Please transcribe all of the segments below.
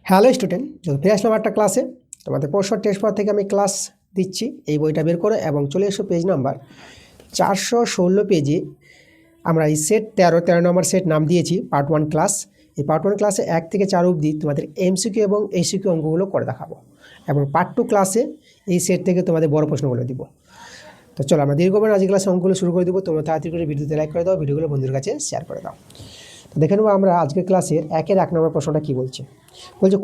Hello student, যদি ফিরে আসলাম একটা ক্লাসে। তোমাদের পরশুর টেস্ট পেপার থেকে আমি ক্লাস দিচ্ছি। এই বইটা বের করে এবং চলে এসো পেজ নাম্বার 416 পেজে। আমরা এই সেট 13 নম্বর সেট নাম দিয়েছি পার্ট 1 ক্লাস। এই পার্ট 1 ক্লাসে 1 থেকে 4 অবধি তোমাদের এমসিকিউ এবং এসিকিউ অঙ্কগুলো করে দেখাবো, এবং পার্ট 2 ক্লাসে এই সেট থেকে তোমাদের বড় প্রশ্নগুলো দিব। তো চলো আমরা দীর্ঘ করে আজকে ক্লাসে অঙ্কগুলো শুরু করে দেবো। তোমরা তাড়াতাড়ি করে ভিডিওতে লাইক করে দাও, ভিডিওগুলো বন্ধুদের কাছে শেয়ার করে দাও। তো দেখে নেবো আমরা আজকের ক্লাসের 1 নম্বর প্রশ্নটা কী বলছে।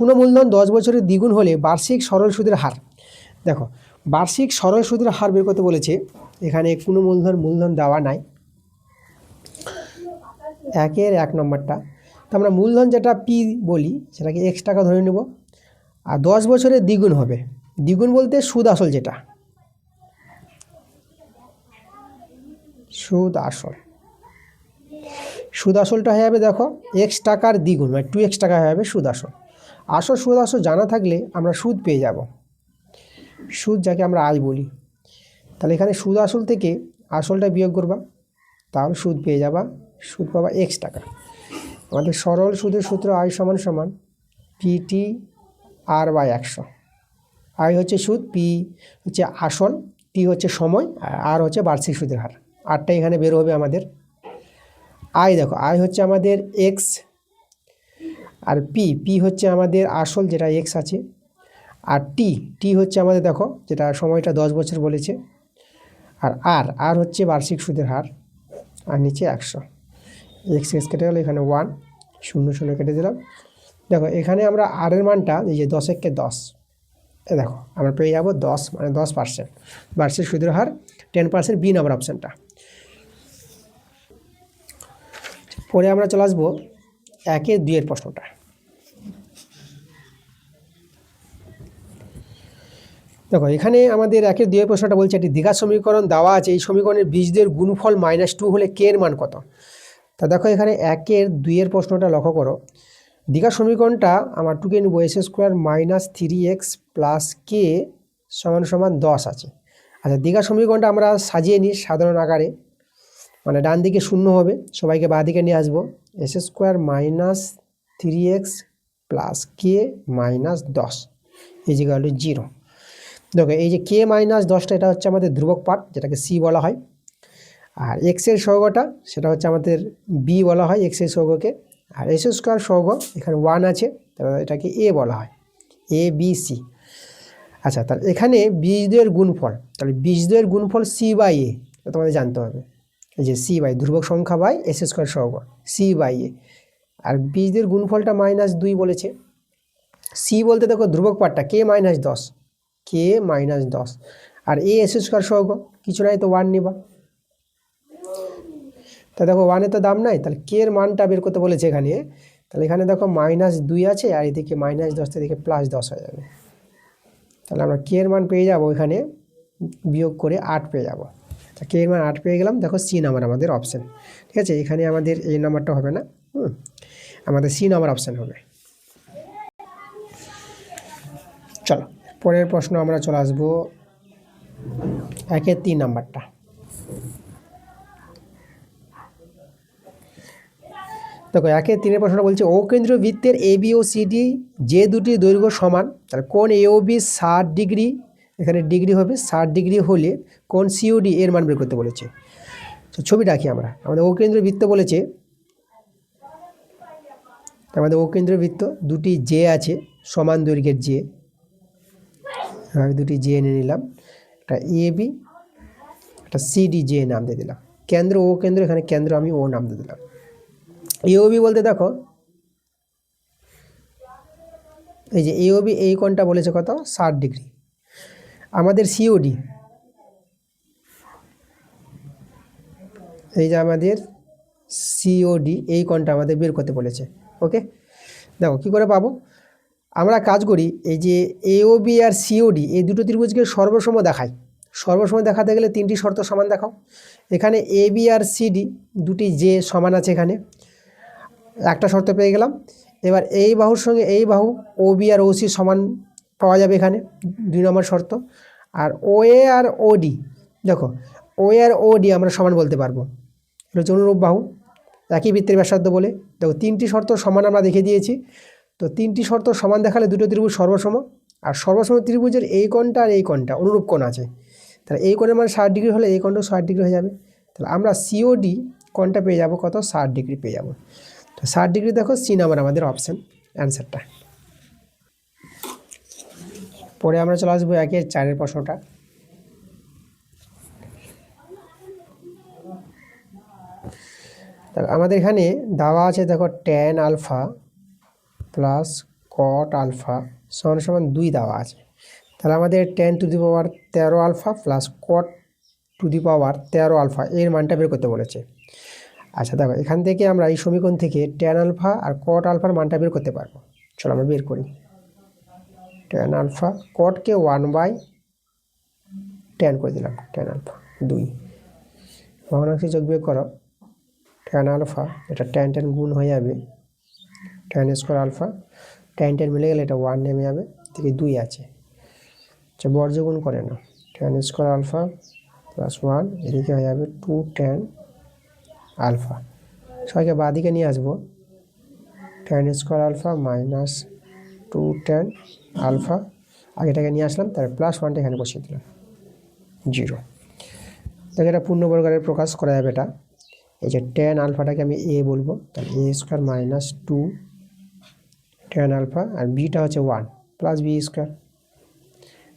কোনো মূলধন 10 বছরের দ্বিগুণ হলে বার্ষিক সরল সুদের হার। দেখো, বার্ষিক সরল সুদের হার বের করতে বলেছে। এখানে কোনো মূলধন দেওয়া নাই। 1 নম্বরটা, তো আমরা মূলধন যেটা পি বলি সেটাকে x টাকা ধরে নেব। আর 10 বছরের দ্বিগুণ হবে। দ্বিগুণ বলতে সুদ আসল, যেটা সুদ আসলটা হয়ে যাবে। দেখো, x টাকার দ্বিগুণ মানে 2x টাকা হয়ে যাবে সুদ আসল। সুদ আসল জানা থাকলে আমরা সুদ পেয়ে যাব। সুদ যাকে আমরা আয় বলি। তাহলে এখানে সুদ আসল থেকে আসলটা বিয়োগ করবা, তাহলে সুদ পেয়ে যাবা। সুদ পাবা x টাকা। আমাদের সরল সুদের সূত্র আয় সমান সমান পিটি আর বাই 100। আয় হচ্ছে সুদ, পি হচ্ছে আসল, টি হচ্ছে সময়, আর হচ্ছে বার্ষিক সুদের হার। আরটা এখানে বের হবে আমাদের। আয় দেখো, আয় হচ্ছে আমাদের এক্স, আর পি হচ্ছে আমাদের আসল যেটা এক্স আছে, আর টি হচ্ছে আমাদের দেখো যেটা সময়টা 10 বছর বলেছে, আর আর হচ্ছে বার্ষিক সুদের হার, আর নিচে 100। এক্স কেটে গেল, এখানে 1 0 কেটে দিলাম। দেখো এখানে আমরা আর এর মানটা এই যে 10 × 10, দেখো আমরা পেয়ে যাবো 10 মানে 10%। বার্ষিক সুদের হার 10%, বি নাম্বার অপশানটা। পরে আমরা চলে আসবো 1-2 প্রশ্নটা। দেখো এখানে আমাদের 1-2 প্রশ্নটা বলছে একটি দ্বিঘাত সমীকরণ দেওয়া আছে। এই সমীকরণের বীজদের গুণফল -2 হলে কে এর মান কত। তা দেখো এখানে 1-2 প্রশ্নটা লক্ষ্য করো। দ্বিঘাত সমীকরণটা আমার 2কে নেবো, s² - 3x + k = 10 আছে। আচ্ছা, দ্বিঘাত সমীকরণটা আমরা সাজিয়ে নিই সাধারণ আকারে। মানে ডান দিকে 0 হবে, সবাইকে বাঁ দিকে নিয়ে আসবো। s² - 3x + k - 10 = 0। দেখো এই যে k - 10টা, এটা হচ্ছে আমাদের ধ্রুবক পার্ট, যেটাকে c বলা হয়। আর এক্সের সহগটা সেটা হচ্ছে আমাদের বি বলা হয়, এক্সের সহগকে। আর s² সহগ এখানে 1 আছে, তাহলে এটাকে এ বলা হয়, এ বি সি। আচ্ছা, তাহলে এখানে বীজদ্বয়ের গুণফল, তাহলে বীজদ্বয়ের গুণফল c/a তোমাদের জানতে হবে। এই যে c/, ধ্রুবক সংখ্যা বাই s² সহগ, c/a। আর বীজদ্বয়ের গুণফলটা -2 বলেছে। c বলতে দেখো ধ্রুবক পার্টটা k - 10, k - 10। আর এ s² সহগ কিছু নাই, তো 1 নিবা। তা দেখো 1-এর তো দাম নাই, তাহলে কে এর মানটা বের করতে বলেছে এখানে। তাহলে এখানে দেখো -2 আছে, আর এদিকে -10, এদিকে +10 হয়ে যাবে। তাহলে আমরা কে এর মান পেয়ে যাব, এখানে বিয়োগ করে 8 পেয়ে যাব। তা কে এর মান 8 পেয়ে গেলাম। দেখো সি নাম্বার আমাদের অপশান, ঠিক আছে। এখানে আমাদের এই নাম্বারটা হবে না, আমাদের সি নাম্বার অপশান হবে। চলো পরের প্রশ্ন আমরা চলে আসবো 1-3 নাম্বারটা। দেখো 1-3 প্রশ্নটা বলছে অকেন্দ্রীয় বৃত্তের A B O C D যে দুটি দৈর্ঘ্য সমান, তাহলে কোণ এ ও বি 60 ডিগ্রি, এখানে ডিগ্রি হবে 60 ডিগ্রি হলে কোণ সিওডি এর মান বের করতে বলেছে। তো ছবি রাখি আমরা, আমাদের অকেন্দ্রীয় বৃত্ত বলেছে। আমাদের অকেন্দ্রীয় বৃত্ত দুটি জে আছে, সমান দৈর্ঘ্যের জে। দুটি জে এনে নিলাম, একটা এ বি, একটা সিডি জে নাম দিয়ে দিলাম। কেন্দ্র ও কেন্দ্র, এখানে কেন্দ্র আমি ও নাম দিয়ে দিলাম। এওবি বলতে দেখো এই যে এওবি, এই কোণটা বলেছে কত, 60 ডিগ্রি। আমাদের সিওডি, এই যে আমাদের সিওডি, এই কোণটা আমাদের বের করতে বলেছে। ওকে, দেখো কি করে পাবো। আমরা কাজ করি, এই যে এওবি আর সিওডি এই দুটো ত্রিভুজকে সর্বসম দেখাই। সর্বসম দেখাতে গেলে 3টি শর্ত সমান দেখাও। এখানে এ বি আর সিডি দুটি যে সমান আছে, এখানে একটা শর্ত পেয়ে গেলাম। এবার এই বাহুর সঙ্গে এই বাহু ও বি আর ওসি সমান পাওয়া যাবে, এখানে 2 নম্বর শর্ত। আর ও এ আর ওডি, দেখো ও এ আর ওডি আমরা সমান বলতে পারবো, এটা হচ্ছে অনুরূপ বাহু, একই বৃত্তের ব্যাসার্ধ বলে। দেখো 3টি শর্ত সমান আমরা দেখে দিয়েছি। তো তিনটি শর্ত সমান দেখালে দুটো ত্রিভুজ সর্বসম, আর সর্বসম ত্রিভুজের এই কোণটা আর এই কোণটা অনুরূপ কোণ আছে, তাহলে এই কোণের মান 60 ডিগ্রি হলে এই কোণটাও 60 ডিগ্রি হয়ে যাবে। তাহলে আমরা সিওডি কোণটা পেয়ে যাব কত, 60 ডিগ্রি পেয়ে যাব। তো 60 ডিগ্রি দেখো সি নাম্বার আমাদের অপশান অ্যান্সারটা। পরে আমরা চলে আসবো 1-4 প্রশ্নটা। আমাদের এখানে দেওয়া আছে দেখো tan alpha plus cot alpha সমান সমান 2 দেওয়া আছে। তাহলে আমাদের tan to the power 13 alpha plus cot to the power 13 alpha এর মানটা বের করতে বলেছে। আচ্ছা দেখো এখান থেকে আমরা এই সমীকরণ থেকে tan আলফা আর cot আলফার মানটা বের করতে পারবো। চলো আমরা বের করি। tan আলফা cotকে 1/tan করে দিলাম, tan আলফা 2 ভগ্নাংশে যোগ বিয়োগ করো tan আলফা, এটা tan গুণ হয়ে যাবে tan স্কোয়ার আলফা, tan মিলে গেলে এটা 1 নেমে যাবে, থেকে 2 আছে। আচ্ছা বর্জ্য গুণ করে না, tan স্কোয়ার আলফা প্লাস 1 এদিকে হয়ে যাবে 2 tan আলফা। সবাইকে বাদিকে নিয়ে আসবো, tan square alpha minus 2 tan alpha, আগেটাকে নিয়ে আসলাম, তার প্লাস 1টা এখানে বসিয়ে দিলাম 0। দেখো এটা পূর্ণবর্গের প্রকাশ করা যাবে। এটা এই যে tan আলফাটাকে আমি এ বলবো, তাহলে A square minus 2 tan alpha, আর বিটা হচ্ছে 1 প্লাস বি স্কোয়ার,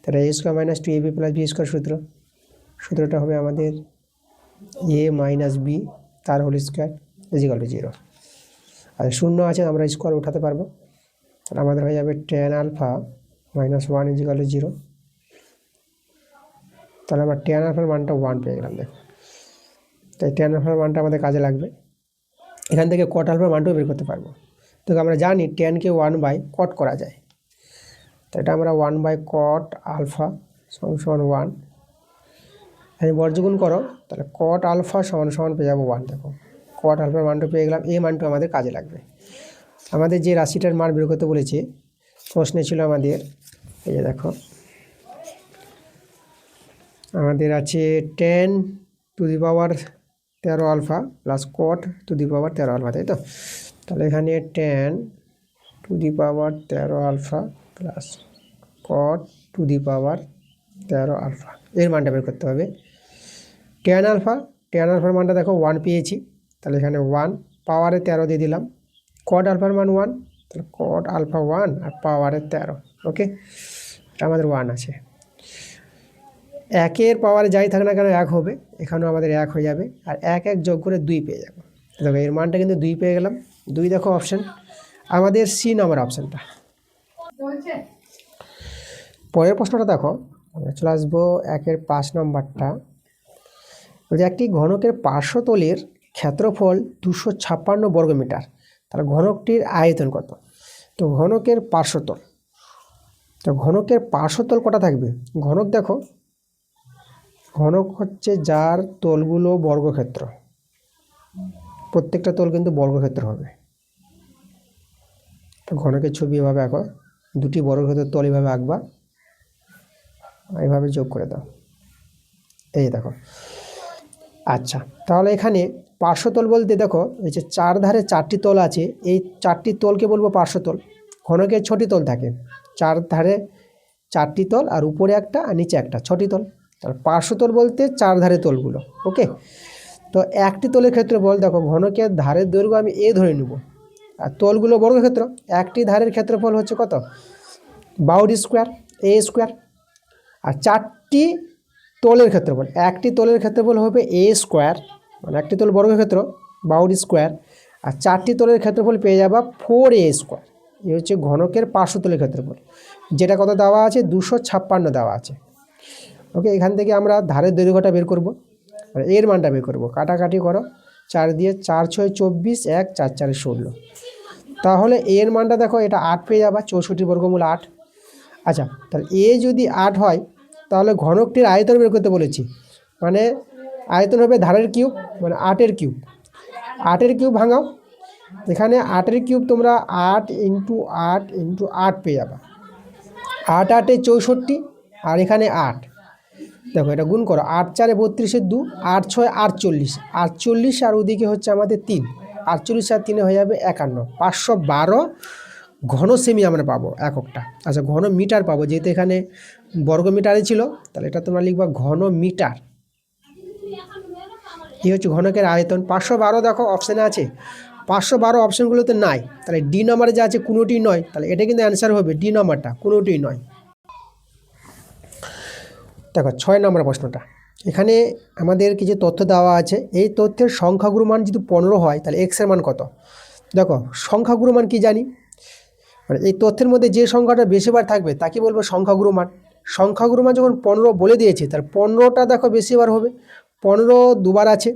তাহলে A square minus 2 AB plus B square সূত্রটা হবে আমাদের এ মাইনাস বি তার হোল স্কোয়ার ইজিক্যাল টু 0। আর শূন্য আছে আমরা স্কোয়ার উঠাতে পারবো, তাহলে আমাদের হয়ে যাবে tan alpha minus 1 equal to 0। তাহলে আমরা tan আলফার মানটা 1 পেয়ে গেলাম। দেখো তাই tan আলফার মানটা আমাদের কাজে লাগবে। এখান থেকে cot আলফার মানটাও বের করতে পারবো। তো আমরা জানি tanকে 1/cot করা যায়, তো এটা আমরা 1/cot আলফা সমান 1 আমি বর্গগুণ করো, তাহলে cot আলফা সমান পেয়ে যাবো 1। দেখো cot আলফার মানটা পেয়ে গেলাম, এই মানটা আমাদের কাজে লাগবে। আমাদের যে রাশিটার মান বের করতে বলেছে প্রশ্নে ছিল আমাদের, এই যে দেখো আমাদের আছে tan to the power 13 alpha plus cot to the power 13 alpha, তাই তো। তাহলে এখানে tan to the power 13 alpha plus cot to the power 13 alpha এর মানটা বের করতে হবে। tan আলফার মানটা দেখো 1 পেয়েছি, তাহলে এখানে 1 পাওয়ারে 13 দিয়ে দিলাম, cot আলফার মান 1, তাহলে cot আলফা 1 আর পাওয়ারে 13। ওকে, এটা আমাদের 1 আছে। 1-এর পাওয়ারে যাই থাক না কেন 1 হবে, এখানেও আমাদের 1 হয়ে যাবে, আর 1 যোগ করে 2 পেয়ে যাবো। দেখো এর মানটা কিন্তু 2 পেয়ে গেলাম, 2 দেখো অপশান আমাদের সি নাম্বার অপশানটা। পরের প্রশ্নটা দেখো, আমরা চলে আসবো 1-5 নম্বরটা। বলছে একটি ঘনকের পার্শ্বতলের ক্ষেত্রফল 256 বর্গমিটার, তাহলে ঘনকটির আয়তন কত? তো ঘনকের পার্শ্বতল কটা থাকবে? ঘনক দেখো, ঘনক হচ্ছে যার তলগুলো বর্গক্ষেত্র, প্রত্যেকটা তল কিন্তু বর্গক্ষেত্র হবে। তো ঘনকের ছবি এভাবে আঁকো, দুটি বর্গক্ষেত্রের তল এভাবে আঁকবা, এইভাবে যোগ করে দাও, এই দেখো। আচ্ছা তাহলে এখানে পার্শ্বতল বলতে দেখো এই যে 4 ধারে 4টি তল আছে, এই 4টি তলকে বলবো পার্শ্বতল। ঘনকের 6টি তল থাকে, 4 ধারে 4টি তল আর উপরে একটা আর নিচে একটা, 6টি তল। তাহলে পার্শ্বতল বলতে 4 ধারে তলগুলো। ওকে, তো একটি তলের ক্ষেত্রে বল দেখো ঘনকের ধারের দৈর্ঘ্য আমি এ ধরে নেব, আর তলগুলো বর্গক্ষেত্র, একটি ধারের ক্ষেত্রফল হচ্ছে কত, 52 স্কোয়ার এ স্কোয়ার, আর 4টি তলের ক্ষেত্রফল, একটি তলের ক্ষেত্রফল হবে এ স্কোয়ার, মানে একটি তল বর্গক্ষেত্র 52 স্কোয়ার, আর 4টি তলের ক্ষেত্রফল পেয়ে যাবা 4a স্কোয়ার। এই হচ্ছে ঘনকের পার্শ্বতলের ক্ষেত্রফল, যেটা কত দেওয়া আছে 256 দেওয়া আছে। ওকে, এখান থেকে আমরা ধারের দৈর্ঘ্যটা বের করব, আর এর মানটা বের করব। কাটাকাটি করো, 4 দিয়ে 4 6 24, 1 4 4 16। তাহলে এর মানটা দেখো এটা 8 পেয়ে যাবা, 64 বর্গমূল 8। আচ্ছা তাহলে এ যদি 8 হয়, তাহলে ঘনকটির আয়তন বের করতে বলেছি, মানে আয়তন হবে ধারের কিউব, মানে 8-এর কিউব। 8-এর কিউব ভাঙাও, এখানে 8-এর কিউব তোমরা 8 × 8 × 8 পেয়ে যাবা, 8 8 64, আর এখানে 8। দেখো এটা গুণ করো, 8 4 32, 8 6 48, 48 আর ওদিকে হচ্ছে আমাদের 3, 48 আর 3 হয়ে যাবে 51, 512 ঘন সেমি আমরা পাবো এককটা। আচ্ছা ঘন মিটার পাবো, যেহেতু এখানে বর্গ মিটারে ছিল, তাহলে এটা তোমরা লিখবা ঘন মিটার। এই হচ্ছে ঘনকের আয়তন। 512 দেখো অপশানে আছে, 512 অপশানগুলোতে নাই, তাহলে ডি নাম্বারে যা আছে কোনোটি নয়, তাহলে এটা কিন্তু অ্যান্সার হবে ডি নাম্বারটা, কোনোটি নয়। দেখো 6 নম্বর প্রশ্নটা, এখানে আমাদের কিছু তথ্য দেওয়া আছে, এই তথ্যের সংখ্যাগুরু মান যদি 15 হয় তাহলে এক্সের মান কত। দেখো সংখ্যাগুরু মান কি জানি, মানে এই তথ্যের মধ্যে যে সংখ্যাটা বেশিবার থাকবে তাকে বলবো সংখ্যাগুরু মান। সংখ্যাগুরু মান যখন 15 বলে দিয়েছে, তার 15টা দেখো বেশিবার হবে, 15 দুবার আছে,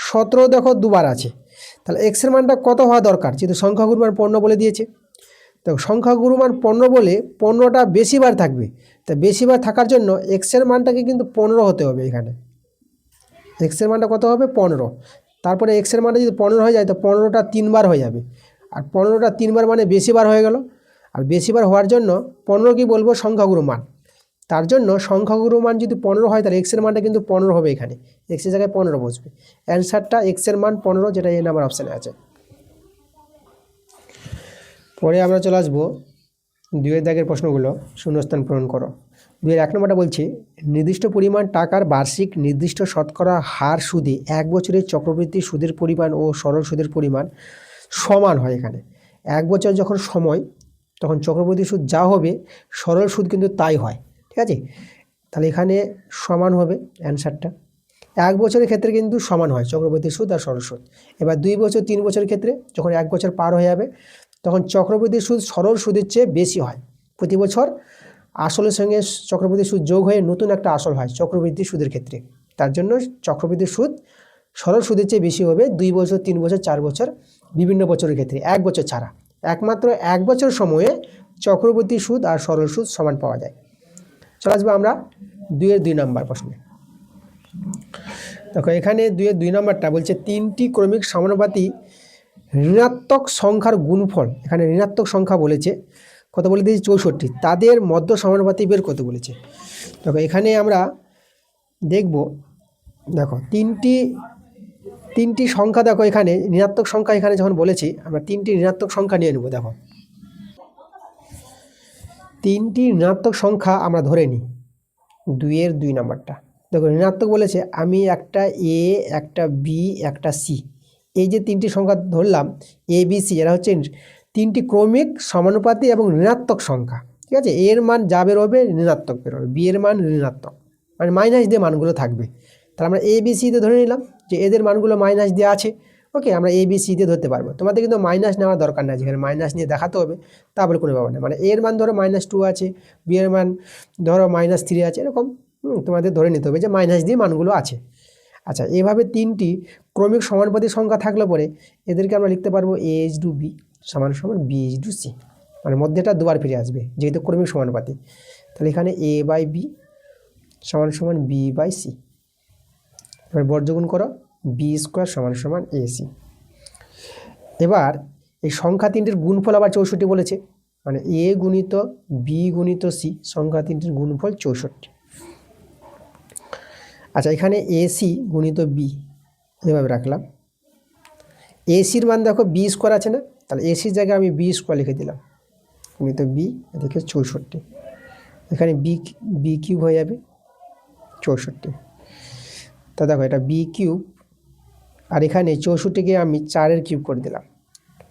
17 দেখো দুবার আছে, তাহলে এক্সের মানটা কত হওয়া দরকার, যেহেতু সংখ্যাগুরু মান 15 বলে দিয়েছে। তো সংখ্যাগুরু মান 15 বলে 15টা বেশিবার থাকবে, তা বেশিবার থাকার জন্য এক্সের মানটাকে কিন্তু 15 হতে হবে। এখানে এক্সের মানটা কত হবে 15, তারপরে এক্সের মানটা যদি 15 হয়ে যায় তো 15টা 3বার হয়ে যাবে, আর 15টা 3বার মানে বেশিবার হয়ে গেল, আর বেশিবার হওয়ার জন্য 15 কি বলবো সংখ্যাগুরু মান, তার জন্য সংখ্যাগুরু মান যদি 15 হয় তাহলে এক্সের মানটা কিন্তু 15 হবে, এখানে এক্সের জায়গায় 15 বসবে, অ্যান্সারটা এক্সের মান 15, যেটা এই নাম্বার অপশানে আছে। পরে আমরা চলে আসবো 2 দাগের প্রশ্নগুলো, শূন্যস্থান পূরণ করো। 1 নম্বরটা বলছি, নির্দিষ্ট পরিমাণ টাকার বার্ষিক নির্দিষ্ট শতকরা হার সুদে 1 বছরের চক্রবৃদ্ধি সুদের পরিমাণ ও সরল সুদের পরিমাণ সমান হয়। এখানে 1 বছর যখন সময়, তখন চক্রবৃদ্ধি সুদ যা হবে সরল সুদ কিন্তু তাই হয়, ঠিক আছে। তাহলে এখানে সমান হবে অ্যান্সারটা। 1 বছরের ক্ষেত্রে কিন্তু সমান হয় চক্রবৃদ্ধি সুদ আর সরল সুদ। এবার 2 বছর 3 বছরের ক্ষেত্রে যখন 1 বছর পার হয়ে যাবে, তখন চক্রবৃদ্ধি সুদ সরল সুদের চেয়ে বেশি হয়। প্রতি বছর আসলের সঙ্গে চক্রবৃদ্ধি সুদ যোগ হয়ে নতুন একটা আসল হয় চক্রবৃদ্ধি সুদের ক্ষেত্রে, তার জন্য চক্রবৃদ্ধি সুদ সরল সুদের চেয়ে বেশি হবে 2 বছর 3 বছর 4 বছর বিভিন্ন বছরের ক্ষেত্রে, 1 বছর ছাড়া। একমাত্র 1 বছর সময়ে চক্রবৃদ্ধি সুদ আর সরল সুদ সমান পাওয়া যায়। চলে আসবো আমরা 2 নম্বর প্রশ্নে। দেখো এখানে 2 নম্বরটা বলছে, 3টি ক্রমিক সমানুপাতি ঋণাত্মক সংখ্যার গুণফল, এখানে ঋণাত্মক সংখ্যা বলেছে, কত বলে দিয়েছে 64, তাদের মধ্য সমানুপাতি বের করতে বলেছে। দেখো এখানে আমরা দেখব, দেখো তিনটি সংখ্যা, দেখো এখানে ঋণাত্মক সংখ্যা এখানে যখন বলেছি, আমরা 3টি ঋণাত্মক সংখ্যা নিয়ে নেব। দেখো 3টি ঋণাত্মক সংখ্যা আমরা ধরে নিই, 2 নম্বরটা দেখো ঋণাত্মক বলেছে, আমি একটা এ, একটা বি, একটা সি, এই যে 3টি সংখ্যা ধরলাম এ বি সি, এরা হচ্ছে 3টি ক্রমিক সমানুপাতি এবং ঋণাত্মক সংখ্যা, ঠিক আছে। এর মান যা বেরোবে ঋণাত্মক বেরোবে, বি এর মান ঋণাত্মক, মানে মাইনাস দিয়ে মানগুলো থাকবে। তাহলে আমরা এ বি সিতে ধরে নিলাম যে এদের মানগুলো মাইনাস দিয়ে আছে, ওকে, আমরা এ বি সিতে ধরতে পারবো। তোমাদের কিন্তু মাইনাস নেওয়ার দরকার নাই, যেখানে মাইনাস নিয়ে দেখাতে হবে তারপরে কোনো ব্যাপার না। মানে এর মান ধরো -2 আছে, বি এর মান ধরো -3 আছে, এরকম তোমাদের ধরে নিতে হবে যে মাইনাস দিয়ে মানগুলো আছে। আচ্ছা, এভাবে 3টি ক্রমিক সমানুপাতিক সংখ্যা থাকলে পরে এদেরকে আমরা লিখতে পারবো এ এইচ টু বি সমান সমান বি এইচ টু সি, মানে মধ্যেটা দুবার ফিরে আসবে যেহেতু ক্রমিক সমানুপাতি। তাহলে এখানে এ বাই বি সমান সমান বি বাই সি, এবার বর্গগুণ করো, বি স্কোয়ার সমান সমান এ সি। এবার এই সংখ্যা 3টির গুণফল আবার 64 বলেছে, মানে এ গুণিত বি গুণিত সি, সংখ্যা 3টির গুণফল 64। আচ্ছা, এখানে এসি গুণিত বি এভাবে রাখলাম, এসির মান দেখো বি স্কোয়ার আছে না, তাহলে এসির জায়গায় আমি বি স্কোয়ার লিখে দিলাম গুণিত বি, এদিকে 64, এখানে বি কিউব হয়ে যাবে 64। তা দেখো এটা বি কিউব, আর এখানে 64কে আমি 4-এর কিউব করে দিলাম,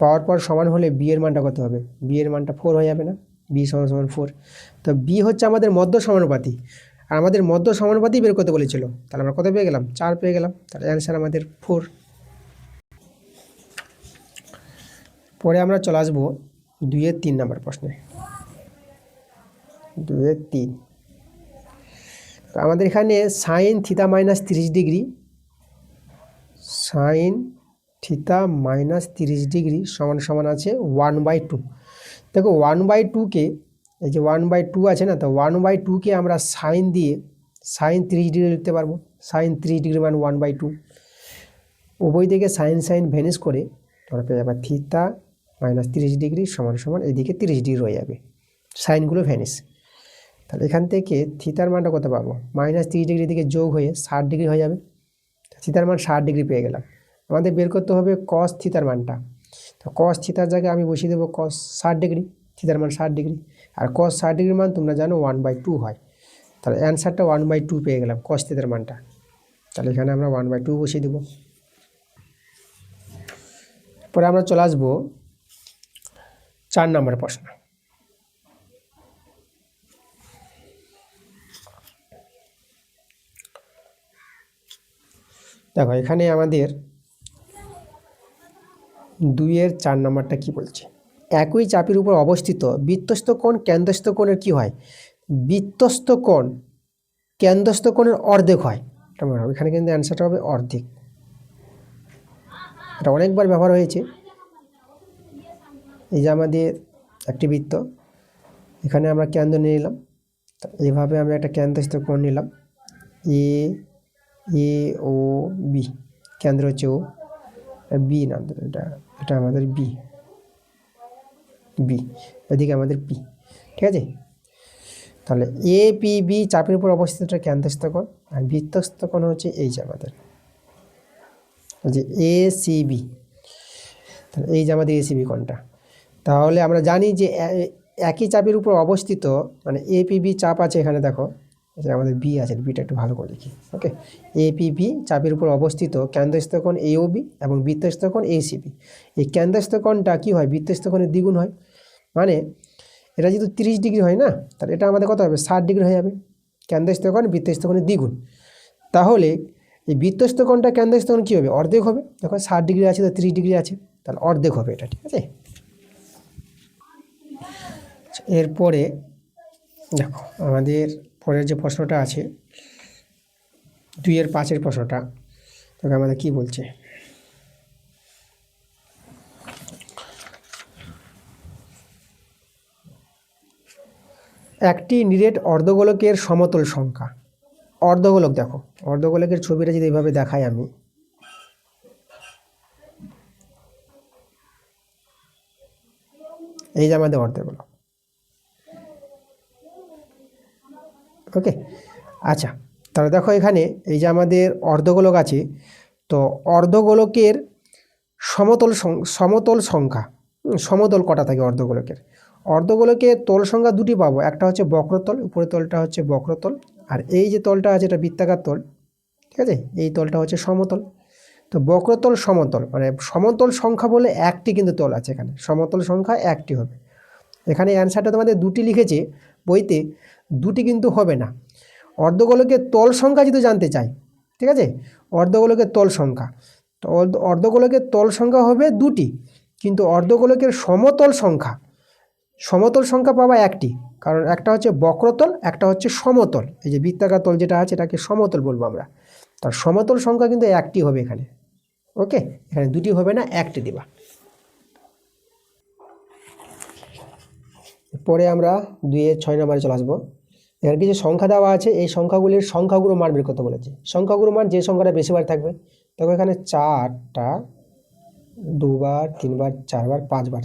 পাওয়ার পর সমান হলে বি এর মানটা কত হবে, বি এর মানটা 4 হয়ে যাবে না, বি সমান সমান 4। তো বি হচ্ছে আমাদের মধ্য সমানুপাতি, আর আমাদের মধ্য সমানুপাতি বের করতে বলেছিল, তাহলে আমরা কত পেয়ে গেলাম, 4 পেয়ে গেলাম, তাহলে অ্যান্সার আমাদের 4। পরে আমরা চলে আসবো 2-3 নম্বর প্রশ্নে। 2-3, তো আমাদের এখানে sine theta minus 30 degree, sine theta minus 30 degree সমান সমান আছে 1/2। দেখো 1/2কে, এই যে 1/2 আছে না, তো 1/2কে আমরা সাইন দিয়ে সাইন 30 ডিগ্রি লিখতে পারবো, সাইন 30 ডিগ্রি মান 1/2। উভয় দিকে সাইন সাইন ভ্যানিশ করে আমরা পেয়ে যাবো থিটা মাইনাস 30 ডিগ্রি সমান সমান এদিকে 30 ডিগ্রি হয়ে যাবে, সাইনগুলো ভ্যানিশ। তাহলে এখান থেকে থিটার মানটা কত পাবো, -30 ডিগ্রি থেকে যোগ হয়ে 60 ডিগ্রি হয়ে যাবে, থিটার মান 60 ডিগ্রি পেয়ে গেলাম। আমাদের বের করতে হবে কস থিটার মানটা, তো তো কস থিতার জায়গায় আমি বসিয়ে দেবো কস 60 ডিগ্রি, থিতার মান 60 ডিগ্রি, আর কস 60 ডিগ্রির মান তোমরা জানো 1/2 হয়। তাহলে অ্যান্সারটা 1/2 পেয়ে গেলাম কস থিতার মানটা। তাহলে এখানে আমরা 1/2 বসিয়ে দেবো। পরে আমরা চলে আসবো 4 নম্বর প্রশ্ন। দেখো এখানে আমাদের 2-এর 4 নম্বরটা কি বলছে, একই চাপের উপর অবস্থিত বৃত্তস্থ কোণ কেন্দ্রস্থ কোণের কি হয়, বৃত্তস্থ কোণ কেন্দ্রস্থ কোণের অর্ধেক হয়। এখানে কিন্তু অ্যান্সারটা হবে অর্ধেক। এটা অনেকবার ব্যবহার হয়েছে। এই যে আমাদের একটি বৃত্ত, এখানে আমরা কেন্দ্র নিয়ে নিলাম, এইভাবে আমি একটা কেন্দ্রস্থ কোণ নিলাম এ ও বি, কেন্দ্র হচ্ছে ও, বি না, এটা আমাদের বি, এদিকে আমাদের পি, ঠিক আছে। তাহলে এ পি বি চাপের উপর অবস্থিত কেন্দ্রস্থ কোণ, আর বৃত্তস্থ কোণ হচ্ছে এই যে আমাদের যে এ সি বি। তাহলে এই যে আমাদের এসিবি কোণটা। তাহলে আমরা জানি যে একই চাপের উপর অবস্থিত মানে এপিবি চাপ আছে এখানে, দেখো আমাদের বি আছে, বিটা একটু ভালো করে লিখি। ওকে, এপিবি চাপের উপর অবস্থিত কেন্দ্রস্থ কোণ এওবি এবং বৃত্তস্থ কোণ এসিবি। এই কেন্দ্রস্থ কোণটা কী হয়, বৃত্তস্থ কোণের দ্বিগুণ হয়। মানে এটা যেহেতু 30 ডিগ্রি হয় না, তাহলে এটা আমাদের কত হবে, 60 ডিগ্রি হয়ে যাবে। কেন্দ্রস্থ কোণ বৃত্তস্থ কোণের দ্বিগুণ। তাহলে এই বৃত্তস্থ কোণটা কেন্দ্রস্থ কোণ কী হবে, অর্ধেক হবে। দেখো 60 ডিগ্রি আছে তো 30 ডিগ্রি আছে, তাহলে অর্ধেক হবে এটা, ঠিক আছে। এরপরে দেখো আমাদের পরের যে প্রশ্নটা আছে 2-এর 5-এর প্রশ্নটা, তবে আমাদের কি বলছে, একটি নিরেট অর্ধগোলকের সমতল সংখ্যা। অর্ধগোলক, দেখো অর্ধগোলকের ছবিটা যদি এইভাবে দেখাই আমি, এই যে আমাদের অর্ধগোলক। ওকে, আচ্ছা তাহলে দেখো এখানে এই যে আমাদের অর্ধগোলক আছে, তো অর্ধগোলকের সমতল সংখ্যা, সমতল কটা থাকে অর্ধগোলকের, অর্ধগোলকের তল সংখ্যা দুটি পাবো, একটা হচ্ছে বক্রতল, উপরের তলটা হচ্ছে বক্রতল, আর এই যে তলটা আছে এটা বৃত্তাকার তল, ঠিক আছে, এই তলটা হচ্ছে সমতল। তো বক্রতল সমতল মানে সমতল সংখ্যা বলে একটি কিন্তু তল আছে, এখানে সমতল সংখ্যা একটি হবে। এখানে অ্যান্সারটা তোমাদের দুটি লিখেছে বইতে, দুটি কিন্তু হবে না। অর্ধগোলকের তল সংখ্যা যদি জানতে চাই, ঠিক আছে, অর্ধগোলকের তল সংখ্যা, তো অর্ধগোলকের তল সংখ্যা হবে দুটি, কিন্তু অর্ধগোলকের সমতল সংখ্যা পাবা একটি, কারণ একটা হচ্ছে বক্রতল, একটা হচ্ছে সমতল। এই যে বৃত্তাকার তল যেটা আছে এটাকে সমতল বলবো আমরা, তার সমতল সংখ্যা কিন্তু একটি হবে এখানে। ওকে, এখানে দুটি হবে না, একটি দিবা। পরে আমরা 2-এর 6 নম্বরে চলে আসবো। এখানে কিছু সংখ্যা দেওয়া আছে, এই সংখ্যাগুলির সংখ্যাগুলো মান বের করতে বলেছে। সংখ্যাগুলো মান যে সংখ্যাটা বেশিবার থাকবে, দেখো এখানে 4টা, 2বার, 3বার, 4বার, 5বার,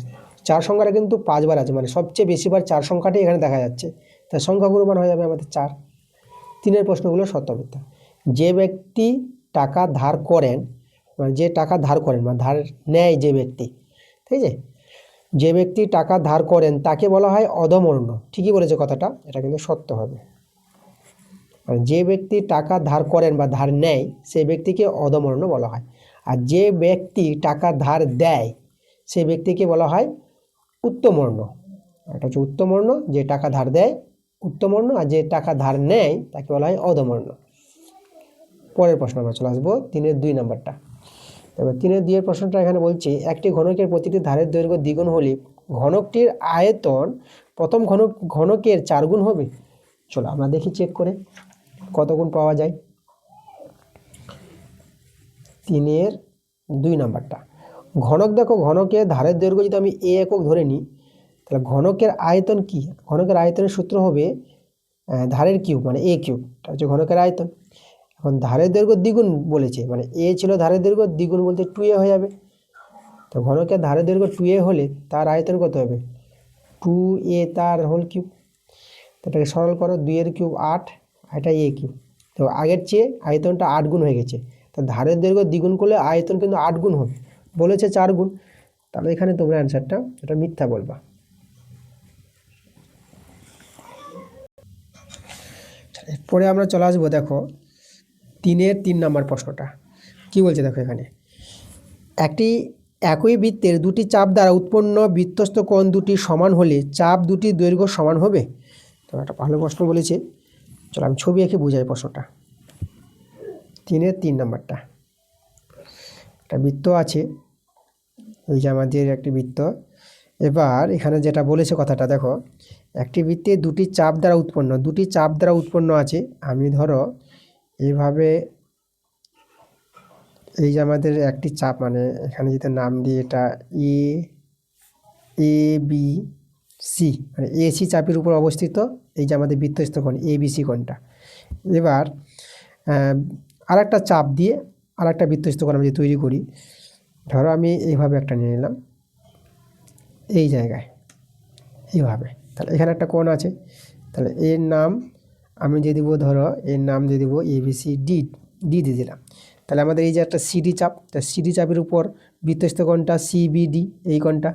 4 সংখ্যাটা কিন্তু 5বার আছে, মানে সবচেয়ে বেশিবার 4 সংখ্যাটাই এখানে দেখা যাচ্ছে। তাই সংখ্যাগুলো মান হয়ে যাবে আমাদের 4। 3-এর প্রশ্নগুলো সত্য মিথ্যা। যে ব্যক্তি টাকা ধার করেন, মানে যে টাকা ধার করেন মানে ধার নেয় যে ব্যক্তি, ঠিক আছে, যে ব্যক্তি টাকা ধার করেন তাকে বলা হয় অধমর্ণ। ঠিকই বলেছে কথাটা, এটা কিন্তু সত্য হবে। মানে যে ব্যক্তি টাকা ধার করেন বা ধার নেয় সেই ব্যক্তিকে অধমর্ণ বলা হয়। আর যে ব্যক্তি টাকা ধার দেয় সেই ব্যক্তিকে বলা হয় উত্তমর্ণ। এটা হচ্ছে উত্তমর্ণ, যে টাকা ধার দেয় উত্তমর্ণ, আর যে টাকা ধার নেয় তাকে বলা হয় অধমর্ণ। পরের প্রশ্ন আমরা চলে আসবো 3-এর 2 নম্বরটা। এবার 3-এর 2-এর প্রশ্নটা এখানে বলছে, একটি ঘনকের প্রতিটি ধারের দৈর্ঘ্য দ্বিগুণ হলে ঘনকটির আয়তন প্রথম ঘনকের 4 গুণ হবে। চলো আমরা দেখি চেক করে কত গুণ পাওয়া যায়। 3-এর 2 নম্বরটা, ঘনক, দেখো ঘনকের ধারের দৈর্ঘ্য যদি আমি a একক ধরে নিই, তাহলে ঘনকের আয়তন কি, ঘনকের আয়তনের সূত্র হবে ধারের কিউব মানে a কিউব, এটা হচ্ছে ঘনকের আয়তন। এখন ধারের দৈর্ঘ্য দ্বিগুণ বলেছে, মানে a ছিল ধারের দৈর্ঘ্য, দ্বিগুণ বলতে 2a হয়ে যাবে। তো ঘনকের ধারের দৈর্ঘ্য 2a হলে তার আয়তন কত হবে, 2a তার হোল কিউব। এটাকে সরল করো, 2-এর কিউব 8, এটা a কিউব। তো আগের চেয়ে আয়তনটা 8 গুণ হয়ে গেছে। তো ধারের দৈর্ঘ্য দ্বিগুণ করলে আয়তন কিন্তু 8 গুণ হবে, বলেছে 4 গুণ। তাহলে এখানে তোমরা অ্যান্সারটা এটা মিথ্যা বলবা। এরপরে আমরা চলে আসবো, দেখো 3-এর 3 নম্বর প্রশ্নটা কি বলছে। দেখো এখানে একটি একই বৃত্তের দুটি চাপ দ্বারা উৎপন্ন বৃত্তস্থ কোণ দুটি সমান হলে চাপ দুটির দৈর্ঘ্য সমান হবে। তো একটা ভালো প্রশ্ন বলেছে, চলো আমি ছবি এঁকে বুঝাই প্রশ্নটা। 3-এর 3 নম্বরটা, একটা বৃত্ত আছে, এই যে আমাদের একটি বৃত্ত। এবার এখানে যেটা বলেছে কথাটা দেখো, একটি বৃত্তে দুটি চাপ দ্বারা উৎপন্ন আছে। আমি ধরো এইভাবে, এই যে আমাদের একটি চাপ, মানে এখানে যদি নাম দিই এটা এ বি সি, মানে এসি চাপের উপর অবস্থিত এই যে আমাদের বৃত্তস্থ কোণ এবিসি কোণটা। এবার আরেকটা চাপ দিয়ে আরেকটা বৃত্তস্থ কোণ আমি যদি তৈরি করি, ধরো আমি এইভাবে একটা নিয়ে নিলাম এই জায়গায় এইভাবে, তাহলে এখানে একটা কোণ আছে, তাহলে এর নাম আমি দিয়ে দেবো, ধরো এর নাম দিয়ে দেবো এবিসি ডি দিয়ে দিলাম। তাহলে আমাদের এই যে একটা সিডি চাপ, তা সিডি চাপের উপর বৃত্তস্থ কোণটা সিবিডি, এই কোণটা।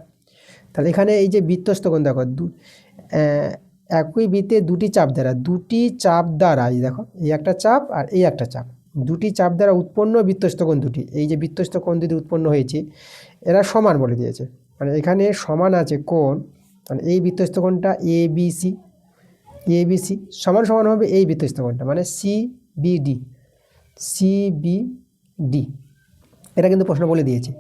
তাহলে এখানে এই যে বৃত্তস্থ কোণ দেখো, একই বৃত্তে দুটি চাপ দ্বারা এই দেখো এই একটা চাপ আর এই একটা চাপ, দুটি চাপ দ্বারা উৎপন্ন বৃত্তস্থ কোণ দুটি, এই যে বৃত্তস্থ কোণ দুটি উৎপন্ন হয়েছে এরা সমান বলে দিয়েছে। মানে এখানে সমান আছে কোণ, মানে এই বৃত্তস্থ কোণটা এবিসি সমান হবে এই বৃত্তস্থ কোণটা, মানে সিবিডি এটা কিন্তু প্রশ্ন বলে দিয়েছে।